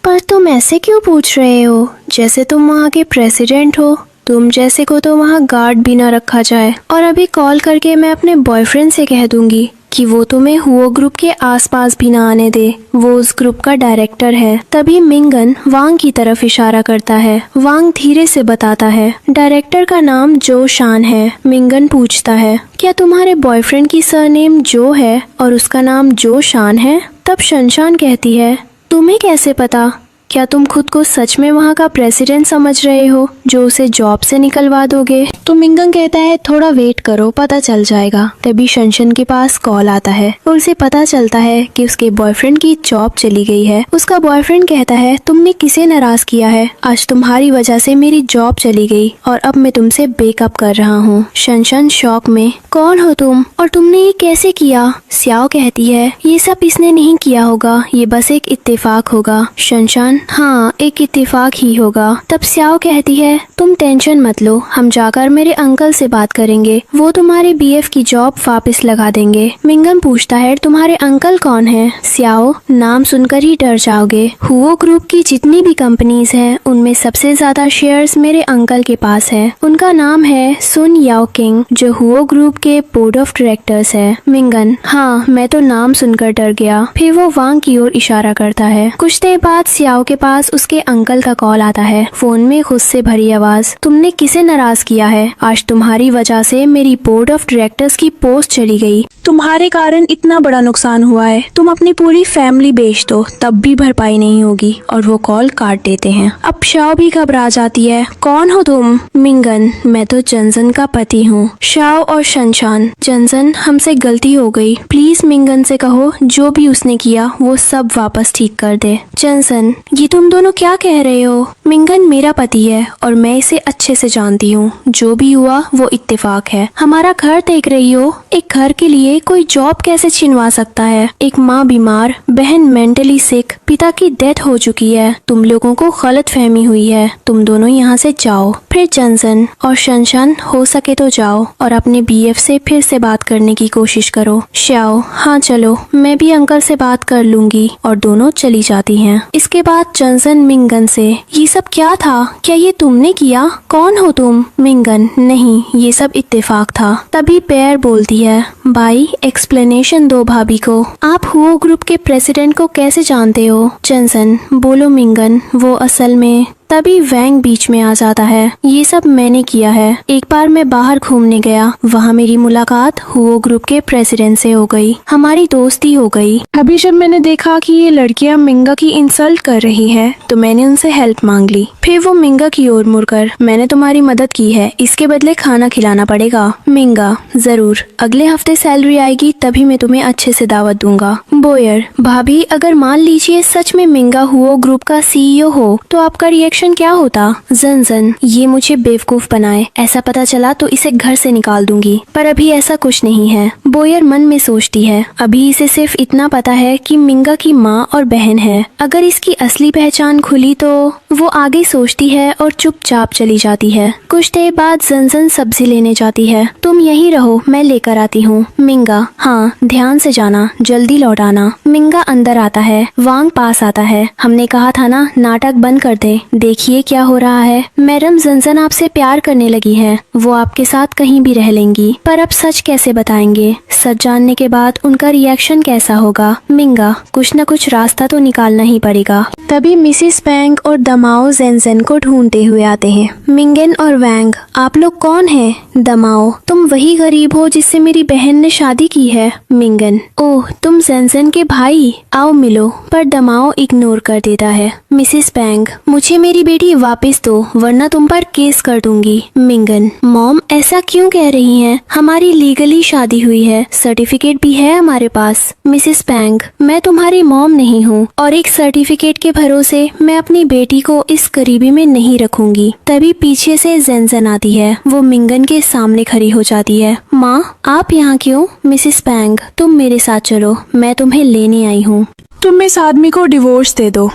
पर तुम ऐसे क्यों पूछ रहे हो, जैसे तुम वहाँ के प्रेसिडेंट हो? तुम जैसे को तो वहाँ गार्ड भी ना रखा जाए। और अभी कॉल करके मैं अपने बॉयफ्रेंड से कह दूंगी कि वो तुम्हें हुओ ग्रुप के आसपास भी ना आने दे, वो उस ग्रुप का डायरेक्टर है। तभी मिंगन वांग की तरफ इशारा करता है। वांग धीरे से बताता है, डायरेक्टर का नाम जो शान है। मिंगन पूछता है, क्या तुम्हारे बॉयफ्रेंड की सरनेम जो है और उसका नाम जो शान है? तब शनशान कहती है, तुम्हें कैसे पता? क्या तुम खुद को सच में वहाँ का प्रेसिडेंट समझ रहे हो? जो उसे जॉब से निकलवा दोगे? तो मिंगन कहता है थोड़ा वेट करो, पता चल जाएगा। तभी शनशन के पास कॉल आता है और उसे पता चलता है कि उसके बॉयफ्रेंड की जॉब चली गई है। उसका बॉयफ्रेंड कहता है तुमने किसे नाराज किया है, आज तुम्हारी वजह से मेरी जॉब चली गई और अब मैं तुमसे ब्रेकअप कर रहा हूँ। शनशन शॉक में, कौन हो तुम और तुमने ये कैसे किया? स्याओ कहती है ये सब इसने नहीं किया होगा, ये बस एक इत्तेफाक होगा। शनशन, हाँ एक इत्तेफाक ही होगा। तब स्याओ कहती है तुम टेंशन मत लो, हम जाकर मेरे अंकल से बात करेंगे, वो तुम्हारे बीएफ की जॉब वापस लगा देंगे। मिंगन पूछता है तुम्हारे अंकल कौन है? स्याओ, नाम सुनकर ही डर जाओगे। हुओ ग्रुप की जितनी भी कंपनीज हैं उनमें सबसे ज्यादा शेयर्स मेरे अंकल के पास है। उनका नाम है सुन याओ किंग, जो हुओ ग्रुप के बोर्ड ऑफ डायरेक्टर्स है। मिंगन, हाँ मैं तो नाम सुनकर डर गया। फिर वो वांग की ओर इशारा करता है। कुछ देर बाद स्याओ के पास उसके अंकल का कॉल आता है। फोन में गुस्से भरी आवाज, तुमने किसे नाराज किया है? आज तुम्हारी वजह से मेरी बोर्ड ऑफ डायरेक्टर्स की पोस्ट चली गई। तुम्हारे कारण इतना बड़ा नुकसान हुआ है, तुम अपनी पूरी फैमिली बेच दो तब भी भरपाई नहीं होगी। और वो कॉल काट देते हैं। अब शाओ भी घबरा जाती है, कौन हो तुम? मिंगन, मैं तो जनसन का पति हूँ। शाओ और शनशान, जनसन हमसे गलती हो गई, प्लीज मिंगन से कहो जो भी उसने किया वो सब वापस ठीक कर दे। जनसन, ये तुम दोनों क्या कह रहे हो? मिंगन मेरा पति है और मैं इसे अच्छे से जानती हूँ, जो भी हुआ वो इत्तेफाक है। हमारा घर देख रही हो, एक घर के लिए कोई जॉब कैसे छिनवा सकता है? एक माँ बीमार, बहन मेंटली सिक, पिता की डेथ हो चुकी है। तुम लोगों को गलत फहमी हुई है, तुम दोनों यहाँ से जाओ। फिर जनसन और शनशान, हो सके तो जाओ और अपने बीएफ से फिर से बात करने की कोशिश करो। श्याओ, हाँ चलो, मैं भी अंकल से बात कर लूंगी। और दोनों चली जाती हैं। इसके बाद जनसन मिंगन से, ये सब क्या था? क्या ये तुमने किया? कौन हो तुम? मिंगन, नहीं ये सब इत्तेफाक था। तभी पैर बोलती है, भाई एक्सप्लेनेशन दो भाभी को, आप हुओ ग्रुप के प्रेसिडेंट को कैसे जानते हो? जनसन, बोलो मिंगन, वो असल में। तभी वैंग बीच में आ जाता है, ये सब मैंने किया है। एक बार मैं बाहर घूमने गया, वहाँ मेरी मुलाकात हुओ ग्रुप के प्रेसिडेंट से हो गई, हमारी दोस्ती हो गई। अभी जब मैंने देखा कि ये लड़कियां मिंगा की इंसल्ट कर रही हैं, तो मैंने उनसे हेल्प मांग ली। फिर वो मिंगा की ओर मुड़कर, मैंने तुम्हारी मदद की है, इसके बदले खाना खिलाना पड़ेगा। मिंगा, जरूर, अगले हफ्ते सैलरी आएगी तभी मैं तुम्हें अच्छे से दावत दूंगा। बोयर, भाभी अगर मान लीजिए सच में मिंगा हुओ ग्रुप का सीईओ हो तो आपका रिएक्शन क्या होता? जनसन, ये मुझे बेवकूफ बनाए, ऐसा पता चला तो इसे घर से निकाल दूंगी, पर अभी ऐसा कुछ नहीं है। बोयर मन में सोचती है, अभी इसे सिर्फ इतना पता है कि मिंगा की माँ और बहन है, अगर इसकी असली पहचान खुली तो। वो आगे सोचती है और चुपचाप चली जाती है। कुछ देर बाद जनसन सब्जी लेने जाती है। तुम यहीं रहो, मैं लेकर आती हूँ। मिंगा, हाँ ध्यान से जाना, जल्दी लौट आना। मिंगा अंदर आता है, वांग पास आता है। हमने कहा था ना, नाटक बंद कर दे, देखिए क्या हो रहा है। मैडम जनसन आपसे प्यार करने लगी है, वो आपके साथ कहीं भी रह लेंगी, पर अब सच कैसे बताएंगे? सच जानने के बाद उनका रिएक्शन कैसा होगा? मिंगा, कुछ न कुछ रास्ता तो निकालना ही पड़ेगा। तभी मिसिस वैंग और दमाओ जेनजेन को ढूंढते हुए आते हैं। मिंगन और वैंग, आप लोग कौन हैं? दमाओ, तुम वही गरीब हो जिससे मेरी बहन ने शादी की है। मिंगन, ओह तुम जेनजेन के भाई, आओ मिलो। पर दमाओ इग्नोर कर देता है। मिसिस वैंग, मुझे मेरी बेटी वापस दो वरना तुम पर केस कर दूंगी। मिंगन, मॉम ऐसा क्यों कह रही हैं? हमारी लीगली शादी हुई है, सर्टिफिकेट भी है हमारे पास। मिसिस वैंग, मैं तुम्हारी मॉम नहीं हूँ और एक सर्टिफिकेट के भरोसे मैं अपनी बेटी को इस गरीबी में नहीं रखूंगी। तभी पीछे से जेनजेन आती है, वो मिंगन के सामने खड़ी हो जाती है। माँ आप यहाँ क्यों? मिसिस वैंग, तुम मेरे साथ चलो, मैं तुम्हें लेने आई हूँ। तुम इस आदमी को डिवोर्स दे दो,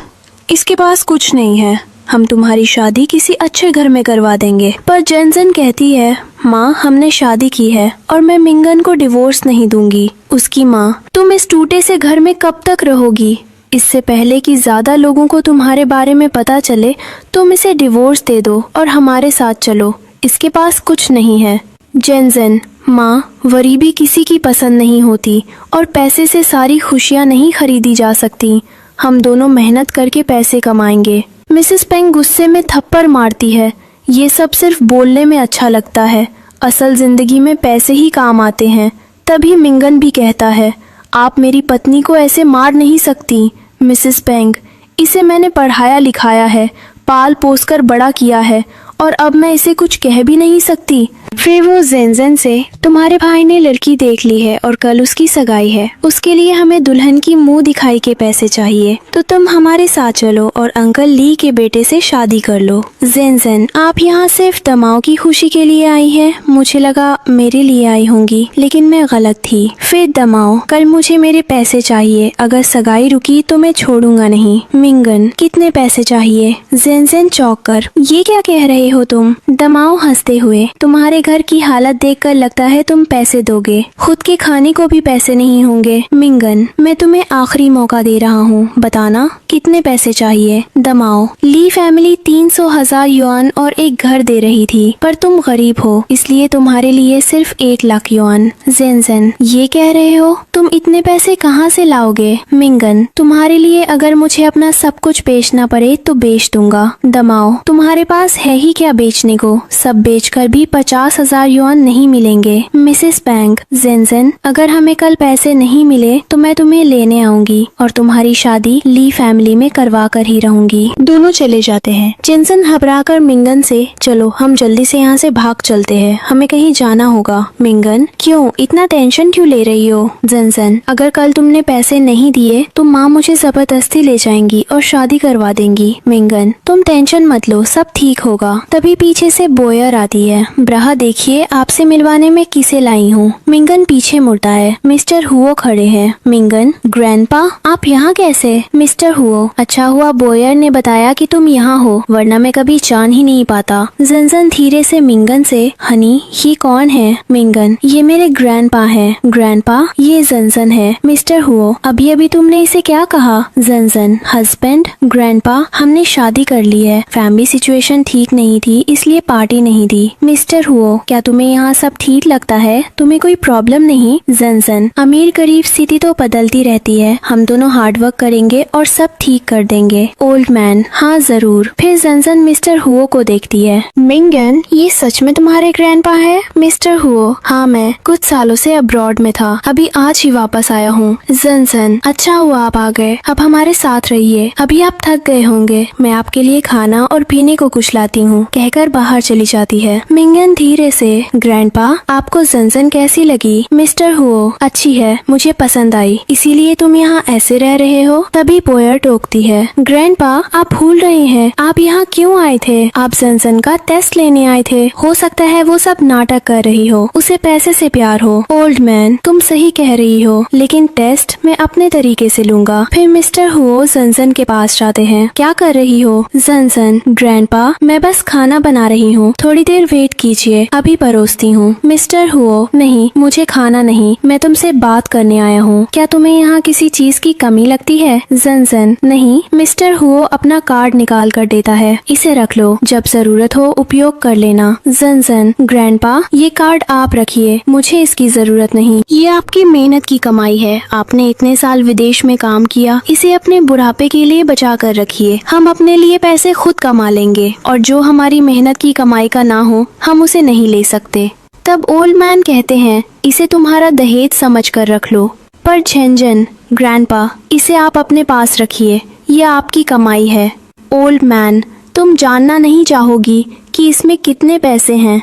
इसके पास कुछ नहीं है, हम तुम्हारी शादी किसी अच्छे घर में करवा देंगे। पर जेनजेन कहती है, माँ हमने शादी की है और मैं मिंगन को डिवोर्स नहीं दूंगी। उसकी माँ, तुम इस टूटे से घर में कब तक रहोगी? इससे पहले कि ज्यादा लोगों को तुम्हारे बारे में पता चले, तुम इसे डिवोर्स दे दो और हमारे साथ चलो, इसके पास कुछ नहीं है। जेनजेन, माँ गरीबी किसी की पसंद नहीं होती और पैसे से सारी खुशियाँ नहीं खरीदी जा सकती, हम दोनों मेहनत करके पैसे कमाएंगे। मिसेस पेंग गुस्से में थप्पड़ मारती है, ये सब सिर्फ बोलने में अच्छा लगता है, असल जिंदगी में पैसे ही काम आते हैं। तभी मिंगन भी कहता है, आप मेरी पत्नी को ऐसे मार नहीं सकती मिसेस पेंग, इसे मैंने पढ़ाया लिखाया है, पाल पोस कर बड़ा किया है और अब मैं इसे कुछ कह भी नहीं सकती। फिर वो जेनजेन से, तुम्हारे भाई ने लड़की देख ली है और कल उसकी सगाई है, उसके लिए हमें दुल्हन की मुंह दिखाई के पैसे चाहिए, तो तुम हमारे साथ चलो और अंकल ली के बेटे से शादी कर लो। जेनजेन, आप यहाँ सिर्फ दमाओ की खुशी के लिए आई है? मुझे लगा मेरे लिए आई होंगी, लेकिन मैं गलत थी। फिर दमाओ, कल मुझे मेरे पैसे चाहिए, अगर सगाई रुकी तो मैं छोड़ूंगा नहीं। मिंगन, कितने पैसे चाहिए? जेनजेन चौंक कर, ये क्या कह रहे हो तुम? दमाओ हंसते हुए, तुम्हारे घर की हालत देखकर लगता है तुम पैसे दोगे, खुद के खाने को भी पैसे नहीं होंगे। मिंगन, मैं तुम्हें आखिरी मौका दे रहा हूँ, बताना कितने पैसे चाहिए? दमाओ, ली फैमिली 300,000 युआन और एक घर दे रही थी, पर तुम गरीब हो इसलिए तुम्हारे लिए सिर्फ 1 लाख युआन। जेनजेन, ये कह रहे हो? तुम इतने पैसे कहाँ से लाओगे? मिंगन, तुम्हारे लिए अगर मुझे अपना सब कुछ बेचना पड़े तो बेच दूंगा। दमाओ, तुम्हारे पास है ही क्या बेचने को? सब बेचकर भी 50,000 युआन नहीं मिलेंगे। मिसेस बैंक, जेनजेन, अगर हमें कल पैसे नहीं मिले तो मैं तुम्हें लेने आऊंगी और तुम्हारी शादी ली फैमिली में करवा कर ही रहूंगी। दोनों चले जाते हैं। जेनसेन घबराकर मिंगन से, चलो हम जल्दी से यहाँ से भाग चलते हैं, हमें कहीं जाना होगा। मिंगन, क्यों इतना टेंशन क्यों ले रही हो? जेनसेन, अगर कल तुमने पैसे नहीं दिए तो माँ मुझे जबरदस्ती ले जाएंगी और शादी करवा देंगी। मिंगन, तुम टेंशन मत लो, सब ठीक होगा। तभी पीछे से बोयर आती है। ब्रहा, देखिए आपसे मिलवाने में किसे लाई हूँ। मिंगन पीछे मुड़ता है। मिस्टर हुओ खड़े हैं। मिंगन, ग्रैंडपा आप यहाँ कैसे? मिस्टर हुओ, अच्छा हुआ बोयर ने बताया कि तुम यहाँ हो, वरना मैं कभी जान ही नहीं पाता। जेनजेन धीरे से मिंगन से, हनी ये कौन है? मिंगन, ये मेरे ग्रैंडपा हैं। ग्रैंडपा, ये जेनजेन है। मिस्टर हुओ, अभी अभी तुमने इसे क्या कहा? जेनजेन, हस्बैंड। ग्रैंडपा, हमने शादी कर ली है, फैमिली सिचुएशन ठीक नहीं थी इसलिए पार्टी नहीं दी। मिस्टर हुओ, क्या तुम्हें यहाँ सब ठीक लगता है? तुम्हें कोई प्रॉब्लम नहीं? जेनजेन, अमीर गरीब स्थिति तो बदलती रहती है, हम दोनों हार्डवर्क करेंगे और सब ठीक कर देंगे। ओल्ड मैन, हाँ जरूर। फिर जेनजेन मिस्टर हुओ को देखती है। मिंगन, ये सच में तुम्हारे ग्रैंडपा है? मिस्टर हुओ, हाँ मैं कुछ सालों से अब्रॉड में था, अभी आज ही वापस आया हूँ। जेनजेन, अच्छा हुआ आप आ गए, अब हमारे साथ रहिए, अभी आप थक गए होंगे, मैं आपके लिए खाना और पीने को कुछ लाती हूँ, कहकर बाहर चली जाती है। मिंगन धीरे से, ग्रैंडपा आपको जेनजेन कैसी लगी? मिस्टर हुओ, अच्छी है, मुझे पसंद आई, इसीलिए तुम यहाँ ऐसे रह रहे हो? तभी बोयर टोकती है। ग्रैंडपा आप भूल रहे हैं, आप यहाँ क्यों आए थे? आप जेनजेन का टेस्ट लेने आए थे, हो सकता है वो सब नाटक कर रही हो, उसे पैसे से प्यार हो। ओल्ड मैन, तुम सही कह रही हो, लेकिन टेस्ट मैं अपने तरीके से लूंगा। फिर मिस्टर हुओ जेनजेन के पास जाते हैं। क्या कर रही हो? जेनजेन, ग्रैंडपा मैं बस खाना बना रही हूँ, थोड़ी देर वेट कीजिए, अभी परोसती हूँ। मिस्टर हुओ, नहीं मुझे खाना नहीं, मैं तुमसे बात करने आया हूँ, क्या तुम्हें यहाँ किसी चीज की कमी लगती है? जेनजेन, नहीं। मिस्टर हुओ अपना कार्ड निकाल कर देता है, इसे रख लो, जब जरूरत हो उपयोग कर लेना। जेनजेन, ग्रैंडपा ये कार्ड आप रखिए, मुझे इसकी जरूरत नहीं, ये आपकी मेहनत की कमाई है, आपने इतने साल विदेश में काम किया, इसे अपने बुढ़ापे के लिए बचा कर रखिए, हम अपने लिए पैसे खुद कमा लेंगे और जो हमारी मेहनत की कमाई का ना हो हम उसे नहीं ले सकते। तब ओल्ड मैन कहते हैं, इसे तुम्हारा दहेज समझ कर रख लो। पर झेंझन, ग्रैंडपा इसे आप अपने पास रखिए, ये आपकी कमाई है। ओल्ड मैन, तुम जानना नहीं चाहोगी कि इसमें कितने पैसे हैं?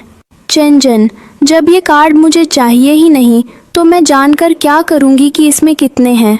झेंझन, जब ये कार्ड मुझे चाहिए ही नहीं तो मैं जानकर क्या करूँगी कि इसमें कितने हैं?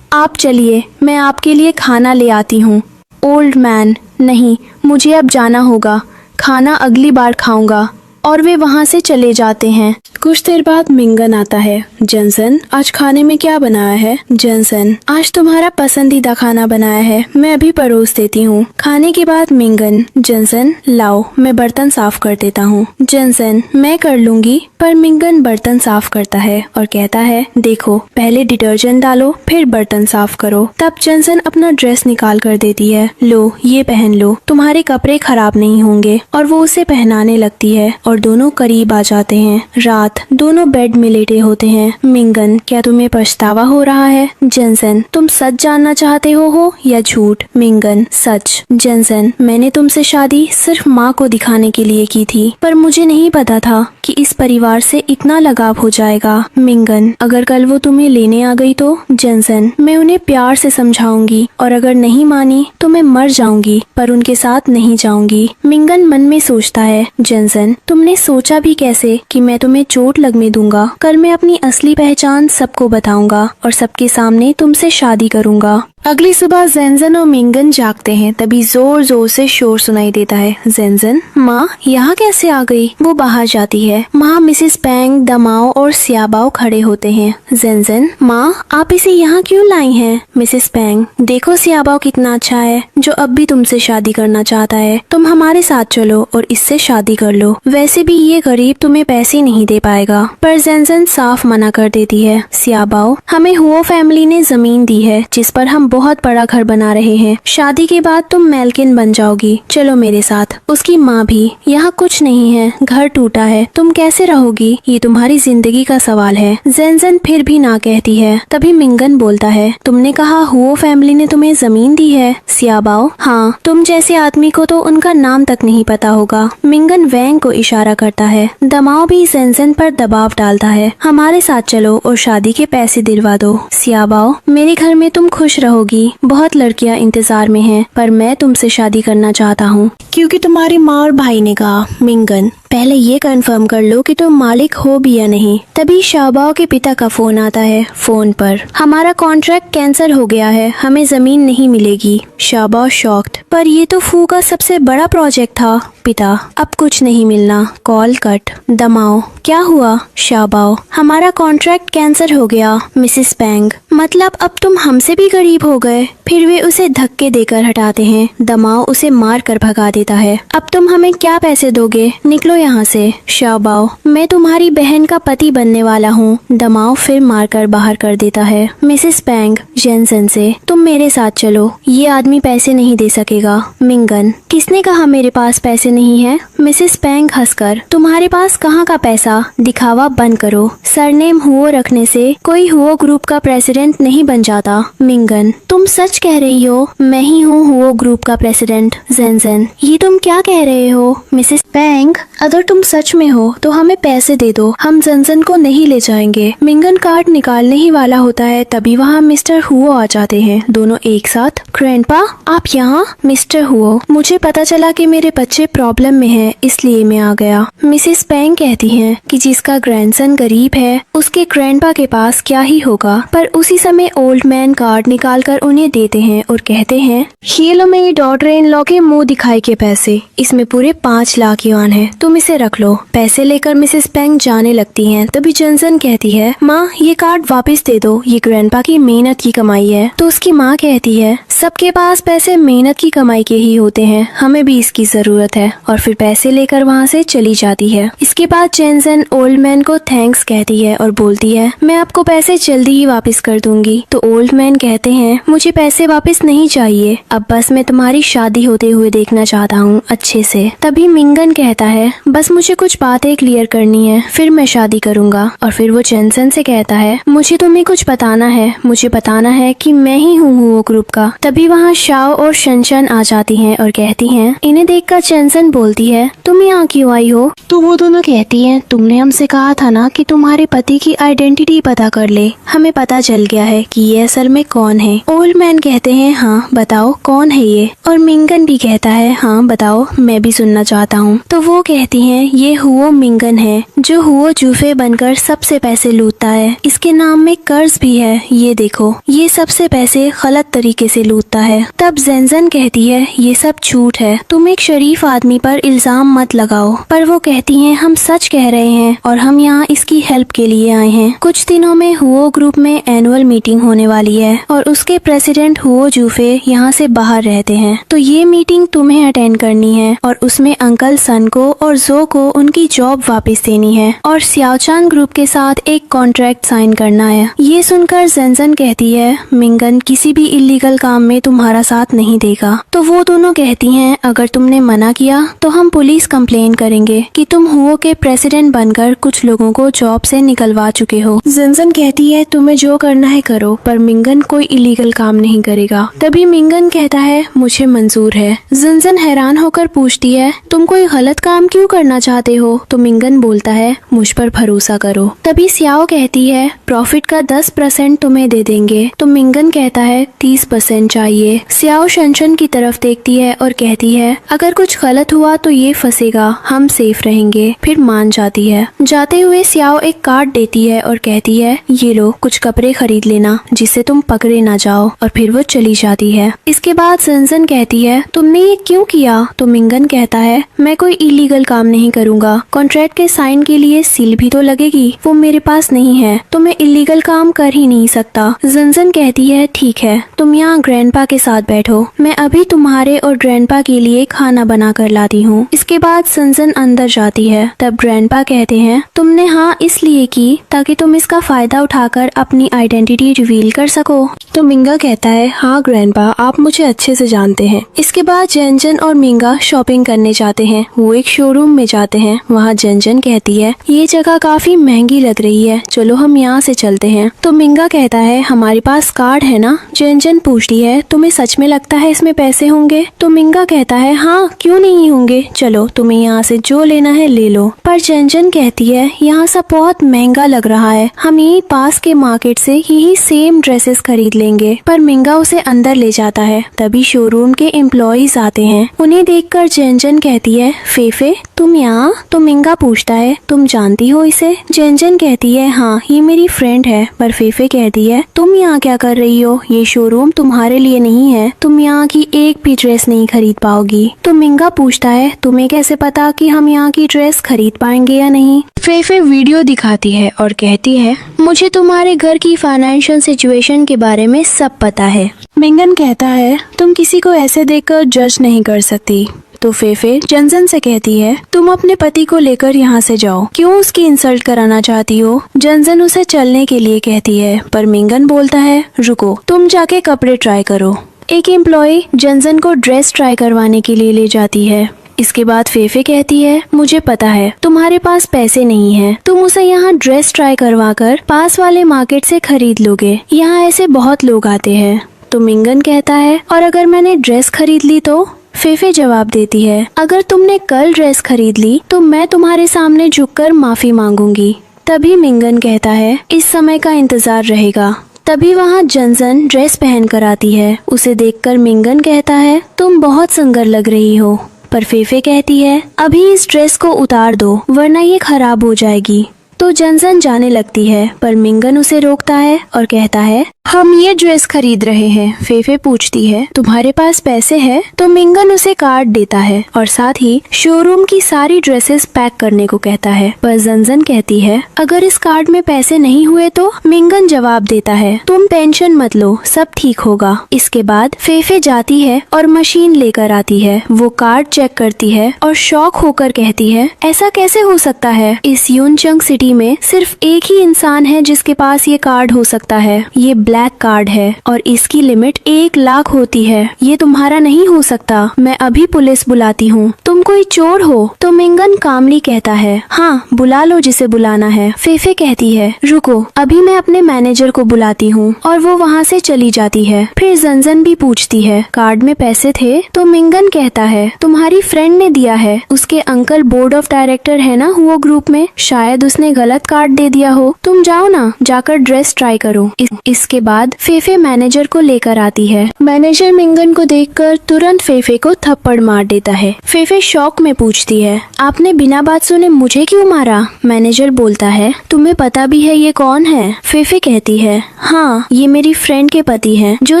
आप चलिए, मैं आपके लिए खाना ले आती हूँ। ओल्ड मैन, नहीं मुझे अब जाना होगा, खाना अगली बार खाऊंगा, और वे वहाँ से चले जाते हैं। कुछ देर बाद मिंगन आता है। जेनसेन, आज खाने में क्या बनाया है? जेनसेन, आज तुम्हारा पसंदीदा खाना बनाया है, मैं अभी परोस देती हूँ। खाने के बाद मिंगन, जेनसेन लाओ मैं बर्तन साफ कर देता हूँ। जेनसेन, मैं कर लूंगी, पर मिंगन बर्तन साफ करता है और कहता है, देखो पहले डिटर्जेंट डालो फिर बर्तन साफ करो। तब जेनसेन अपना ड्रेस निकाल कर देती है, लो ये पहन लो, तुम्हारे कपड़े खराब नहीं होंगे, और वो उसे पहनाने लगती है और और दोनों करीब आ जाते हैं। रात, दोनों बेड में लेटे होते हैं। मिंगन, क्या तुम्हें पछतावा हो रहा है? जेनसन, तुम सच जानना चाहते हो या झूठ? मिंगन, सच। जेनसन, मैंने तुमसे शादी सिर्फ माँ को दिखाने के लिए की थी, पर मुझे नहीं पता था कि इस परिवार से इतना लगाव हो जाएगा। मिंगन, अगर कल वो तुम्हें लेने आ गई तो? जेनसन, मैं उन्हें प्यार से समझाऊंगी और अगर नहीं मानी तो मैं मर जाऊंगी, पर उनके साथ नहीं जाऊंगी। मिंगन मन में सोचता है, जेनसन, तुमने सोचा भी कैसे कि मैं तुम्हें चोट लगने दूंगा? कल मैं अपनी असली पहचान सबको बताऊंगा और सबके सामने तुमसे शादी करूंगा। अगली सुबह जेनसन और मिंगन जागते हैं, तभी जोर जोर से शोर सुनाई देता है। जेनसन, माँ यहाँ कैसे आ गई? वो बाहर जाती है। वहाँ मिसेस पैंग, दमाओ और सियाबाओ खड़े होते हैं। जेनसन, माँ आप इसे यहाँ क्यों लाई हैं? मिसेस पैंग, देखो सियाबाओ कितना अच्छा है, जो अब भी तुमसे शादी करना चाहता है। तुम हमारे साथ चलो और इससे शादी कर लो। वैसे भी ये गरीब तुम्हें पैसे नहीं दे पाएगा। पर जेनसन साफ मना कर देती है। सियाबाओ, हमें हुओ फैमिली ने जमीन दी है जिस पर हम बहुत बड़ा घर बना रहे हैं। शादी के बाद तुम मेल्किन बन जाओगी। चलो मेरे साथ। उसकी माँ भी, यहाँ कुछ नहीं है, घर टूटा है, तुम कैसे रहोगी? ये तुम्हारी जिंदगी का सवाल है। जेनसन फिर भी ना कहती है। तभी मिंगन बोलता है, तुमने कहा हुओ फैमिली ने तुम्हें जमीन दी है? सियाबाओ, हाँ, तुम जैसे आदमी को तो उनका नाम तक नहीं पता होगा। मिंगन वैंग को इशारा करता है। दमाओ भी जेनसन पर दबाव डालता है, हमारे साथ चलो और शादी के पैसे दिलवा दो। सियाबाओ, मेरे घर में तुम खुश रहोगी। बहुत लड़कियां इंतजार में हैं, पर मैं तुमसे शादी करना चाहता हूँ क्योंकि तुम्हारी माँ और भाई ने कहा। मिंगन, पहले ये कंफर्म कर लो कि तुम मालिक हो भी या नहीं। तभी शाबाओ के पिता का फोन आता है। फोन पर, हमारा कॉन्ट्रैक्ट कैंसिल हो गया है, हमें जमीन नहीं मिलेगी। शाबाओ शॉक्ड, पर ये तो फू का सबसे बड़ा प्रोजेक्ट था। पिता, अब कुछ नहीं मिलना। Call cut. दमाओ, क्या हुआ? शाबाओ, हमारा कॉन्ट्रैक्ट कैंसिल हो गया। मिसेस पैंग, मतलब अब तुम हमसे भी गरीब हो गए? फिर वे उसे धक्के देकर हटाते हैं। दमाओ उसे मार कर भगा देता है। अब तुम हमें क्या पैसे दोगे? निकलो यहाँ से। शाबाओ, मैं तुम्हारी बहन का पति बनने वाला हूँ। दमाओ फिर मारकर बाहर कर देता है। मिसेस पैंग जेनसन से, तुम मेरे साथ चलो, ये आदमी पैसे नहीं दे सकेगा। मिंगन, किसने कहा मेरे पास पैसे नहीं है? मिसेस पैंग हंसकर, तुम्हारे पास कहाँ का पैसा? दिखावा बंद करो। सरनेम हुओ रखने से कोई हुओ ग्रुप का प्रेसिडेंट नहीं बन जाता। मिंगन, तुम सच कह रही हो? मैं ही हूँ हुओ ग्रुप का प्रेसिडेंट। जेनसन, ये तुम क्या कह रहे हो? मिसेस पैंग, अगर तुम सच में हो तो हमें पैसे दे दो, हम जेनसन को नहीं ले जाएंगे। मिंगन कार्ड निकालने ही वाला होता है, तभी वहाँ मिस्टर हुओ आ जाते हैं, दोनों एक साथ। ग्रैंडपा, आप यहाँ? मिस्टर हुओ, मुझे पता चला कि मेरे बच्चे प्रॉब्लम में हैं, इसलिए मैं आ गया। मिसेस पैंग कहती हैं कि जिसका ग्रैंडसन गरीब है उसके ग्रैंडपा के पास क्या ही होगा। पर उसी समय ओल्ड मैन कार्ड निकाल कर उन्हें देते हैं और कहते हैं, ये लो मेरी डॉटर इन लॉ के मुंह दिखाई के पैसे, इसमें पूरे 5 लाख युआन है, तुम इसे रख लो। पैसे लेकर मिसेस पैंग जाने लगती हैं। तभी जेनसन कहती है, माँ ये कार्ड वापस दे दो, ये ग्रैंडपा की मेहनत की कमाई है। तो उसकी माँ कहती है, सबके पास पैसे मेहनत की कमाई के ही होते हैं, हमें भी इसकी जरूरत है। और फिर पैसे लेकर वहाँ से चली जाती है। इसके बाद जेनसन ओल्ड मैन को थैंक्स कहती है और बोलती है, मैं आपको पैसे जल्दी ही वापस कर दूंगी। तो ओल्ड मैन कहते हैं, मुझे पैसे वापस नहीं चाहिए, अब बस मैं तुम्हारी शादी होते हुए देखना चाहता हूँ अच्छे से। तभी मिंगन कहता है, बस मुझे कुछ बातें क्लियर करनी है, फिर मैं शादी करूंगा। और फिर वो जेनसन से कहता है, मुझे तुम्हें कुछ बताना है, मुझे बताना है कि मैं ही हूँ वो ग्रुप का। तभी वहाँ शाओ और शनशन आ जाती हैं और कहती हैं। इन्हें देखकर जेनसन बोलती है, तुम यहाँ क्यों आई हो? तो वो दोनों कहती हैं, तुमने हमसे कहा था ना कि तुम्हारे पति की आइडेंटिटी पता कर ले, हमें पता चल गया है कि ये असल में कौन है। ओल्ड मैन कहते हैं, हाँ बताओ कौन है ये? और मिंगन भी कहता है, हाँ बताओ, मैं भी सुनना चाहता हूँ। तो वो कहती हैं, ये हुओ मिंगन है, जो हुओ जूफे बनकर सबसे पैसे लूटता है। इसके नाम में कर्ज भी है, ये देखो, ये सबसे पैसे गलत तरीके से लूटता है। तब जेनसन कहती है, ये सब झूठ है, तुम एक शरीफ आदमी पर इल्जाम मत लगाओ। पर वो कहती हैं, हम सच कह रहे हैं और हम यहाँ इसकी हेल्प के लिए आए हैं। कुछ दिनों में हुओ ग्रुप में एनुअल मीटिंग होने वाली है और उसके प्रेसिडेंट हुओ जूफे यहाँ से बाहर रहते हैं। तो ये मीटिंग तुम्हें अटेंड करनी है और उसमें अंकल सन को और जो को उनकी जॉब वापस देनी है और सियाओचान ग्रुप के साथ एक कॉन्ट्रैक्ट साइन करना है। ये सुनकर जेनसन कहती है, मिंगन किसी भी इलीगल काम में तुम्हारा साथ नहीं देगा। तो वो दोनों कहती हैं अगर तुमने मना किया तो हम पुलिस कंप्लेन करेंगे कि तुम हुओ के प्रेसिडेंट बनकर कुछ लोगों को जॉब से निकलवा चुके हो। जिनजन कहती है तुम्हें जो करना है करो, पर मिंगन कोई इलीगल काम नहीं करेगा। तभी मिंगन कहता है मुझे मंजूर है। जिनजन हैरान होकर पूछती है तुम कोई गलत काम क्यों करना चाहते हो? तो मिंगन बोलता है मुझ पर भरोसा करो। तभी सियाओ कहती है प्रॉफिट का 10% तुम्हें दे देंगे। तो मिंगन कहता है 30% चाहिए। सियाओ शनशन की तरफ देखती है और कहती है अगर कुछ गलत हुआ तो ये फंसेगा, हम सेफ रहेंगे। फिर मान जाती है। जाते हुए सियाओ एक कार्ड देती है और कहती है ये लो कुछ कपड़े खरीद लेना जिससे तुम पकड़े ना जाओ, और फिर वो चली जाती है। इसके बाद जिनजन कहती है तुमने ये क्यों किया? तो मिंगन कहता है मैं कोई इलीगल काम नहीं करूँगा, कॉन्ट्रैक्ट के साइन के लिए सील भी तो लगेगी, वो मेरे पास नहीं है, तो मैं इलीगल काम कर ही नहीं सकता। जिनजन कहती है ठीक है तुम यहाँ ग्रैंडपा के साथ बैठो, मैं अभी तुम्हारे और ग्रैंडपा के लिए खाना बना कर लाती हूँ। इसके बाद जिनजन अंदर जाती है। तब ग्रैंडपा कहते हैं तुमने हाँ इसलिए की ताकि तुम इसका फायदा उठाकर अपनी आइडेंटिटी रिवील कर सको। तो मिंगा कहता है हाँ ग्रैंडपा आप मुझे अच्छे से जानते हैं। इसके बाद जेनजन और मिंगा शॉपिंग करने जाते हैं। वो एक शोरूम में जाते हैं। वहाँ जेनजन कहती है ये जगह काफी महंगी लग रही है, चलो हम यहाँ से चलते हैं। तो मिंगा कहता है हमारे पास कार्ड है ना? जेनजन पूछती है तुम्हें सच में लगता है इसमें पैसे होंगे? तो मिंगा कहता है हाँ क्यों नहीं होंगे, चलो तुम्हें यहाँ से जो लेना है ले लो। पर जेनजन कहती है यहाँ सब बहुत महंगा लग रहा है, हम यही पास के मार्केट से यही सेम ड्रेसेस खरीद लेंगे। पर मिंगा उसे अंदर ले जाता है। तभी शोरूम के एम्प्लॉइज आते हैं। उन्हें देखकर जेनजन कहती है फेफे तुम यहाँ? तो मिंगा पूछता है तुम जानती हो इसे? जेनजन कहती है हाँ ये मेरी फ्रेंड है। पर फेफे कहती है तुम यहाँ क्या कर रही हो, ये शोरूम तुम्हारे लिए नहीं है, तुम यहाँ की एक भी ड्रेस नहीं खरीद पाओगी। तो मिंगा पूछता है तुम्हें कैसे पता कि हम यहाँ की ड्रेस खरीद पाएंगे या नहीं? फेफे वीडियो दिखाती है और कहती है मुझे तुम्हारे घर की फाइनेंशियल सिचुएशन के बारे में सब पता है। मिंगन कहता है तुम किसी को ऐसे देखकर जज नहीं कर सकती। तो फेफे जेनजन से कहती है तुम अपने पति को लेकर यहाँ से जाओ, क्यों उसकी इंसल्ट कराना चाहती हो? जेनजन उसे चलने के लिए कहती है। पर मिंगन बोलता है रुको तुम जाके कपड़े ट्राई करो। एक एम्प्लॉय जेनजन को ड्रेस ट्राई करवाने के लिए ले जाती है। इसके बाद फेफे कहती है मुझे पता है तुम्हारे पास पैसे नहीं है, तुम उसे यहाँ ड्रेस ट्राई करवा कर पास वाले मार्केट से खरीद लोगे, यहाँ ऐसे बहुत लोग आते हैं। तो मिंगन कहता है और अगर मैंने ड्रेस खरीद ली तो? फेफे जवाब देती है अगर तुमने कल ड्रेस खरीद ली तो मैं तुम्हारे सामने झुककर माफी मांगूंगी। तभी मिंगन कहता है इस समय का इंतजार रहेगा। तभी वहाँ जेनजन ड्रेस पहन कर आती है। उसे देखकर मिंगन कहता है तुम बहुत सुंदर लग रही हो। पर फेफे कहती है अभी इस ड्रेस को उतार दो वरना ये खराब हो जाएगी। तो जेनजन जाने लगती है। पर मिंगन उसे रोकता है और कहता है हम ये ड्रेस खरीद रहे हैं। फेफे पूछती है तुम्हारे पास पैसे है? तो मिंगन उसे कार्ड देता है और साथ ही शोरूम की सारी ड्रेसेस पैक करने को कहता है। पर जेनजन कहती है अगर इस कार्ड में पैसे नहीं हुए तो? मिंगन जवाब देता है तुम टेंशन मत लो सब ठीक होगा। इसके बाद फेफे जाती है और मशीन लेकर आती है। वो कार्ड चेक करती है और शॉक होकर कहती है ऐसा कैसे हो सकता है, इस यूनचंग सिटी में सिर्फ एक ही इंसान है जिसके पास ये कार्ड हो सकता है। ये ब्लैक कार्ड है और इसकी लिमिट 1 लाख होती है। ये तुम्हारा नहीं हो सकता, मैं अभी पुलिस बुलाती हूँ, तुम कोई चोर हो? तो मिंगन कामली कहता है हाँ बुला लो जिसे बुलाना है। फेफे कहती है रुको अभी मैं अपने मैनेजर को बुलाती हूँ, और वो वहाँ से चली जाती है। फिर जेनजन भी पूछती है कार्ड में पैसे थे? तो मिंगन कहता है तुम्हारी फ्रेंड ने दिया है, उसके अंकल बोर्ड ऑफ डायरेक्टर है ना हुओ ग्रुप में, शायद उसने गलत कार्ड दे दिया हो, तुम जाओ ना जाकर ड्रेस ट्राई करो। इसके बाद फेफे मैनेजर को लेकर आती है। मैनेजर मिंगन को देखकर तुरंत फेफे को थप्पड़ मार देता है। फेफे शॉक में पूछती है आपने बिना बात सुने मुझे क्यों मारा? मैनेजर बोलता है तुम्हें पता भी है ये कौन है? फेफे कहती है हाँ ये मेरी फ्रेंड के पति हैं जो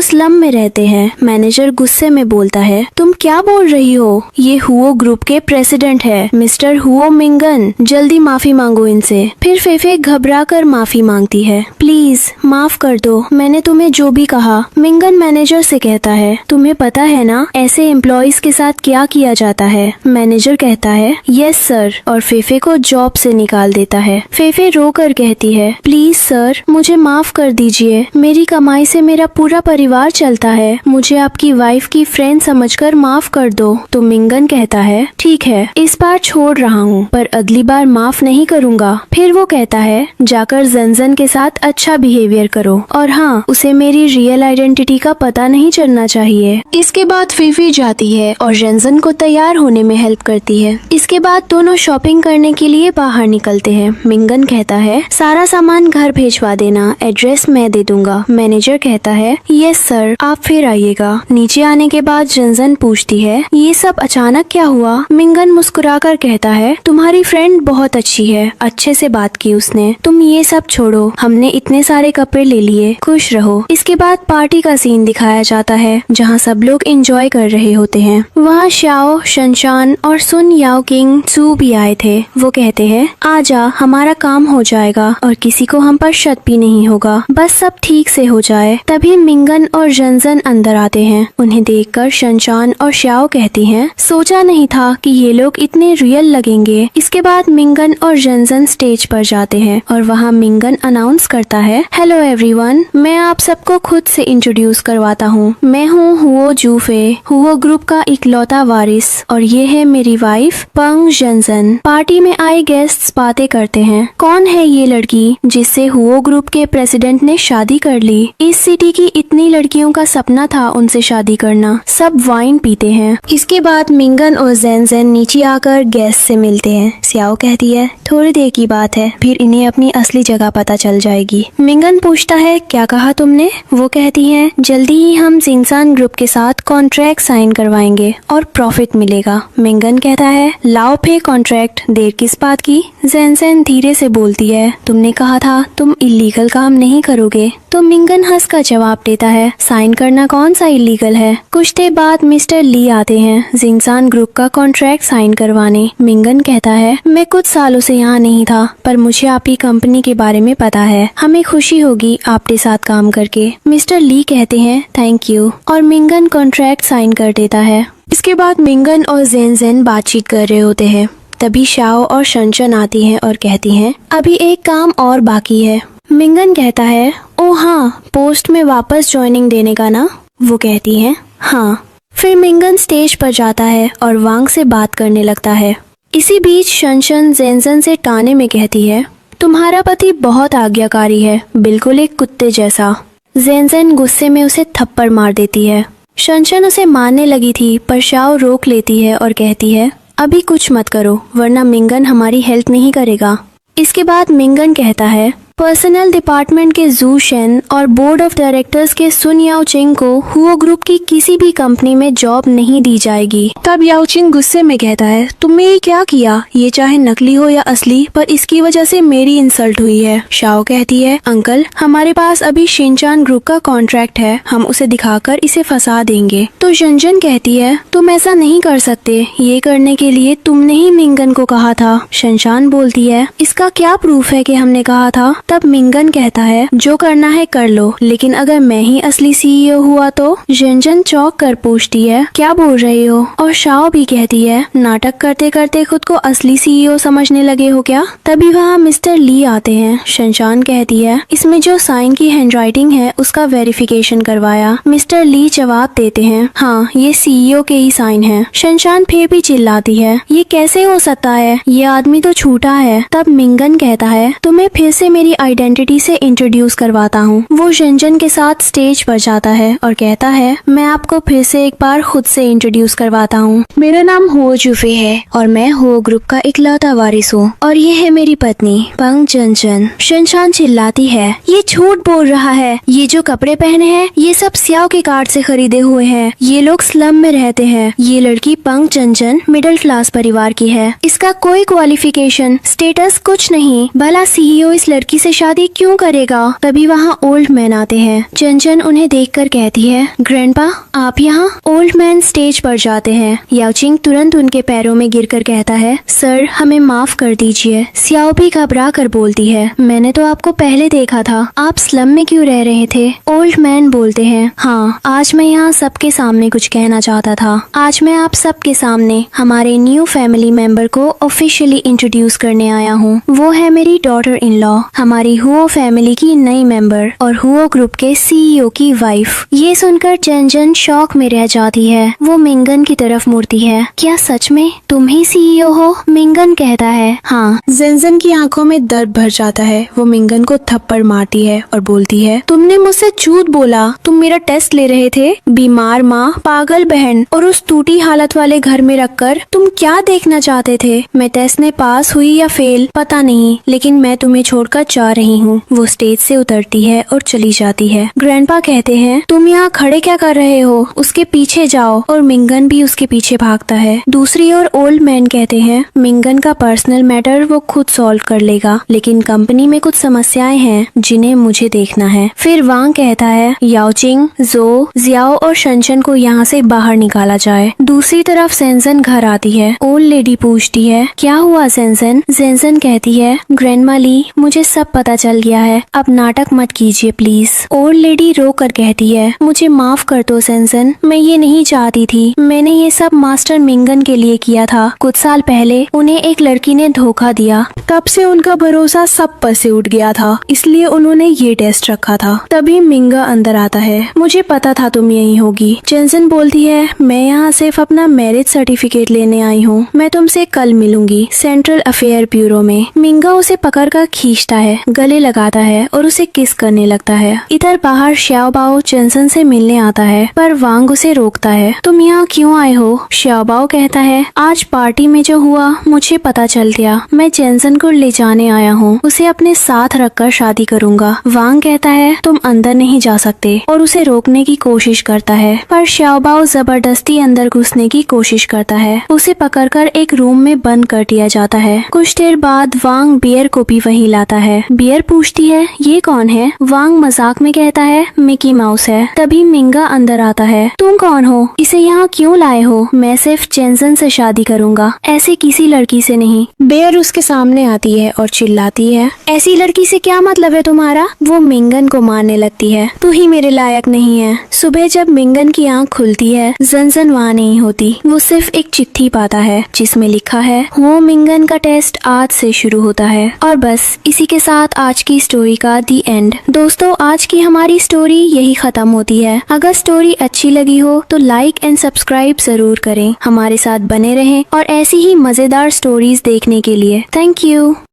स्लम में रहते हैं। मैनेजर गुस्से में बोलता है तुम क्या बोल रही हो, ये हुओ ग्रुप के प्रेसिडेंट है मिस्टर हुओ मिंगन, जल्दी माफी मांगो इनसे। फिर फेफे घबरा कर माफी मांगती है प्लीज माफ कर दो मैंने तुम्हें जो भी कहा। मिंगन मैनेजर से कहता है तुम्हें पता है ना ऐसे एम्प्लॉइज के साथ क्या किया जाता है, है। मैनेजर कहता है यस सर और फेफे को जॉब से निकाल देता है। फेफे रोकर कहती है प्लीज सर मुझे माफ कर दीजिए, मेरी कमाई से मेरा पूरा परिवार चलता है, मुझे आपकी वाइफ की फ्रेंड समझकर माफ कर दो। तो मिंगन कहता है ठीक है इस बार छोड़ रहा हूँ पर अगली बार माफ नहीं करूँगा। फिर वो कहता है जाकर जंजन के साथ अच्छा बिहेवियर करो और हाँ उसे मेरी रियल आइडेंटिटी का पता नहीं चलना चाहिए। इसके बाद फीफी जाती है और जंजन को तैयार होने में हेल्प करती है। इसके बाद दोनों शॉपिंग करने के लिए बाहर निकलते हैं। मिंगन कहता है सारा सामान घर भेजवा देना, एड्रेस मैं दे दूंगा। मैनेजर कहता है यस सर आप फिर आइएगा। नीचे आने के बाद जंजन पूछती है ये सब अचानक क्या हुआ। मिंगन मुस्कुराकर कहता है तुम्हारी फ्रेंड बहुत अच्छी है, अच्छे से बात की उसने, तुम ये सब छोड़ो, हमने इतने सारे कपड़े ले लिए, खुश रहो। इसके बाद पार्टी का सीन दिखाया जाता है जहाँ सब लोग एंजॉय कर रहे होते हैं। वहाँ श्याओ, शनशान और सुन याओ किंग सू भी आए थे। वो कहते हैं आजा हमारा काम हो जाएगा और किसी को हम पर शक भी नहीं होगा, बस सब ठीक से हो जाए। तभी मिंगन और जंजन अंदर आते हैं। उन्हें देखकर शनशान और श्याओ कहती हैं सोचा नहीं था कि ये लोग इतने रियल लगेंगे। इसके बाद मिंगन और जंजन स्टेज पर जाते हैं और वहाँ मिंगन अनाउंस करता है हेलो एवरीवन, मैं आप सबको खुद से इंट्रोड्यूस करवाता हूँ। मैं हूँ हुओ जूफे, हुओ ग्रुप का इकलौता वारिस और ये है मेरी वाइफ पंग जंजन। पार्टी में आए गेस्ट्स बातें करते हैं कौन है ये लड़की जिससे हुओ ग्रुप के प्रेसिडेंट ने शादी कर ली। इस सिटी की इतनी लड़कियों का सपना था उनसे शादी करना। सब वाइन पीते हैं। इसके बाद मिंगन और जंजन नीचे आकर गेस्ट से मिलते हैं। स्याओ कहती है थोड़ी देर की बात है, फिर इन्हें अपनी असली जगह पता चल जाएगी। मिंगन पूछता है क्या कहा तुमने। वो कहती है जल्दी ही हम जिंगसान ग्रुप के साथ कॉन्ट्रैक्ट साइन करवाएंगे और प्रॉफिट मिलेगा। मिंगन कहता है लाओ फे कॉन्ट्रैक्ट, देर किस बात की। जैनसेन धीरे से बोलती है तुमने कहा था तुम इलीगल काम नहीं करोगे। तो मिंगन हंस का जवाब देता है साइन करना कौन सा इलीगल है। कुछ देर बाद मिस्टर ली आते हैं जिंगसान ग्रुप का कॉन्ट्रैक्ट साइन करवाने। मिंगन कहता है मैं कुछ सालों से यहाँ नहीं था पर मुझे आपकी कंपनी के बारे में पता है, हमें खुशी होगी आपके साथ काम करके। मिस्टर ली कहते हैं थैंक यू और मिंगन कॉन्ट्रैक्ट साइन कर देता है। इसके बाद मिंगन और जैनसेन बातचीत कर रहे होते हैं। तभी शाओ और शनशन आती हैं और कहती हैं अभी एक काम और बाकी है। मिंगन कहता है ओ हाँ पोस्ट में वापस ज्वाइनिंग देने का ना। वो कहती हैं हाँ। फिर मिंगन स्टेज पर जाता है और वांग से बात करने लगता है। इसी बीच शनशन जैनसन से ताने में कहती है तुम्हारा पति बहुत आज्ञाकारी है, बिल्कुल एक कुत्ते जैसा। जैनसन गुस्से में उसे थप्पड़ मार देती है। शनशन उसे मारने लगी थी पर शाओ रोक लेती है और कहती है अभी कुछ मत करो वरना मिंगन हमारी हेल्प नहीं करेगा। इसके बाद मिंगन कहता है पर्सनल डिपार्टमेंट के जू शेन और बोर्ड ऑफ डायरेक्टर्स के सुन याओ चिंग को हुओ ग्रुप की किसी भी कंपनी में जॉब नहीं दी जाएगी। तब याओ चिंग गुस्से में कहता है तुमने ये क्या किया, ये चाहे नकली हो या असली पर इसकी वजह से मेरी इंसल्ट हुई है। शाओ कहती है अंकल हमारे पास अभी शिनचान ग्रुप का कॉन्ट्रैक्ट है, हम उसे दिखाकर इसे फंसा देंगे। तो जंजन कहती है तुम ऐसा नहीं कर सकते, ये करने के लिए तुमने ही मिंगन को कहा था। शनशान बोलती है इसका क्या प्रूफ है कि हमने कहा था। तब मिंगन कहता है जो करना है कर लो, लेकिन अगर मैं ही असली सीईओ हुआ तो। जंजन चौंक कर पूछती है क्या बोल रही हो। और शाओ भी कहती है नाटक करते करते खुद को असली सीईओ समझने लगे हो क्या। तभी वहाँ मिस्टर ली आते हैं। शनशान कहती है इसमें जो साइन की हैंडराइटिंग है उसका वेरिफिकेशन करवाया। मिस्टर ली जवाब देते हैं हाँ ये सीईओ के ही साइन है। शनशान फिर भी चिल्लाती है ये कैसे हो सकता है, ये आदमी तो झूठा है। तब मिंगन कहता है तुम्हें फिर से मेरी आइडेंटिटी से इंट्रोड्यूस करवाता हूँ। वो जंजन के साथ स्टेज पर जाता है और कहता है मैं आपको फिर से एक बार खुद से इंट्रोड्यूस करवाता हूँ। मेरा नाम हुओ जूफे है और मैं हुओ ग्रुप का इकलौता वारिस हूँ और ये है मेरी पत्नी पंग जंजन। शनशान चिल्लाती है ये झूठ बोल रहा है, ये जो कपड़े पहने हैं ये सब स्याओ के कार्ड से खरीदे हुए हैं, ये लोग स्लम में रहते हैं। ये लड़की पंग जंजन मिडिल क्लास परिवार की है, इसका कोई क्वालिफिकेशन स्टेटस कुछ नहीं, भला सीईओ इस लड़की से शादी क्यों करेगा? तभी वहाँ ओल्ड मैन आते हैं। जन उन्हें देखकर कहती है, ग्रैंडपा आप यहाँ? ओल्ड मैन स्टेज पर जाते हैं। याओचिंग तुरंत उनके पैरों में गिरकर कहता है, सर हमें माफ कर दीजिए। सियाओ भी घबरा कर बोलती है, मैंने तो आपको पहले देखा था, आप स्लम में क्यों रह रहे थे? ओल्ड मैन बोलते हैं, हाँ आज मैं यहाँ सबके सामने कुछ कहना चाहता था। आज मैं आप सबके सामने हमारे न्यू फैमिली मेंबर को ऑफिशियली इंट्रोड्यूस करने आया हूँ। वो है मेरी डॉटर इन लॉ, हमारी हुओ फैमिली की नई मेंबर और हुओ ग्रुप के सीईओ की वाइफ। ये सुनकर जन शॉक में रह जाती है। वो मिंगन की तरफ मुड़ती है, क्या सच में तुम ही सीईओ हो? मिंगन कहता है, हाँ। जन की आंखों में दर्द भर जाता है। वो मिंगन को थप्पड़ मारती है और बोलती है, तुमने मुझसे झूठ बोला, तुम मेरा टेस्ट ले रहे थे। बीमार माँ, पागल बहन और उस टूटी हालत वाले घर में रखकर तुम क्या देखना चाहते थे? मैं टेस्ट में पास हुई या फेल पता नहीं, लेकिन मैं तुम्हें छोड़कर जा रही हूँ। वो स्टेज से उतरती है और चली जाती है। ग्रैंडपा कहते हैं, तुम यहाँ खड़े क्या कर रहे हो? उसके पीछे जाओ। और मिंगन भी उसके पीछे भागता है। दूसरी ओर ओल्ड मैन कहते हैं, मिंगन का पर्सनल मैटर वो खुद सॉल्व कर लेगा, लेकिन कंपनी में कुछ समस्याएं हैं जिन्हें मुझे देखना है। फिर वांग कहता है, याओचिंग, जो, जियाओ और शनशन को यहाँ से बाहर निकाला जाए। दूसरी तरफ सेंसन घर आती है। ओल्ड लेडी पूछती है, क्या हुआ सेंसन? सेंसन कहती है, ग्रैंडमा ली, मुझे सब पता चल गया है, अब नाटक मत कीजिए प्लीज। ओल्ड लेडी रो कर कहती है, मुझे माफ कर दो सेंसन, मैं ये नहीं चाहती थी। मैंने ये सब मास्टर मिंगन के लिए किया था। कुछ साल पहले उन्हें एक लड़की ने धोखा दिया, तब से उनका भरोसा सब पर से उठ गया था, इसलिए उन्होंने ये टेस्ट रखा था। तभी मिंगा अंदर आता है, मुझे पता था तुम यहीं होगी। जेंसन बोलती है, मैं यहाँ सिर्फ अपना मैरिज सर्टिफिकेट लेने आई हूँ, मैं तुमसे कल मिलूंगी सेंट्रल अफेयर ब्यूरो में। मिंगा उसे पकड़कर खींचता है, गले लगाता है और उसे किस करने लगता है। इधर बाहर श्याओबाओ जेंसन से मिलने आता है, पर वांग उसे रोकता है। तुम यहाँ क्यों आए हो? श्याओबाओ कहता है, आज पार्टी में जो हुआ मुझे पता चल गया, मैं जेंसन को ले जाने आया हूँ, उसे अपने साथ रखकर शादी करूंगा। वांग कहता है, तुम अंदर नहीं जा सकते और उसे रोकने की कोशिश करता है, पर श्याओबाओ जबरदस्ती अंदर घुसने की कोशिश करता है। उसे पकड़कर एक रूम में बंद कर दिया जाता है। कुछ देर बाद वांग बियर को भी वहीं लाता है। बियर पूछती है, ये कौन है? वांग मजाक में कहता है, मिकी माउस है। तभी मिंगा अंदर आता है, तुम कौन हो? इसे यहाँ क्यों लाए हो? मैं सिर्फ जेंसन से शादी करूंगा, ऐसे किसी लड़की से नहीं। बेयर उसके सामने आती है और चिल्लाती है, ऐसी लड़की से क्या मतलब है तुम्हारा? वो मिंगन को मारने लगती है, तू ही मेरे लायक नहीं है। सुबह जब मिंगन की आंख खुलती है, जन वहाँ नहीं होती। वो सिर्फ एक चिट्ठी पाता है जिसमें लिखा है, वो मिंगन का टेस्ट आज से शुरू होता है। और बस इसी के साथ आज की स्टोरी का दी एंड। दोस्तों, आज की हमारी स्टोरी यही खत्म होती है। अगर स्टोरी अच्छी लगी हो तो लाइक एंड सब्सक्राइब जरूर करें। हमारे साथ बने रहें और ऐसी ही मजेदार स्टोरीज देखने के लिए। Thank you.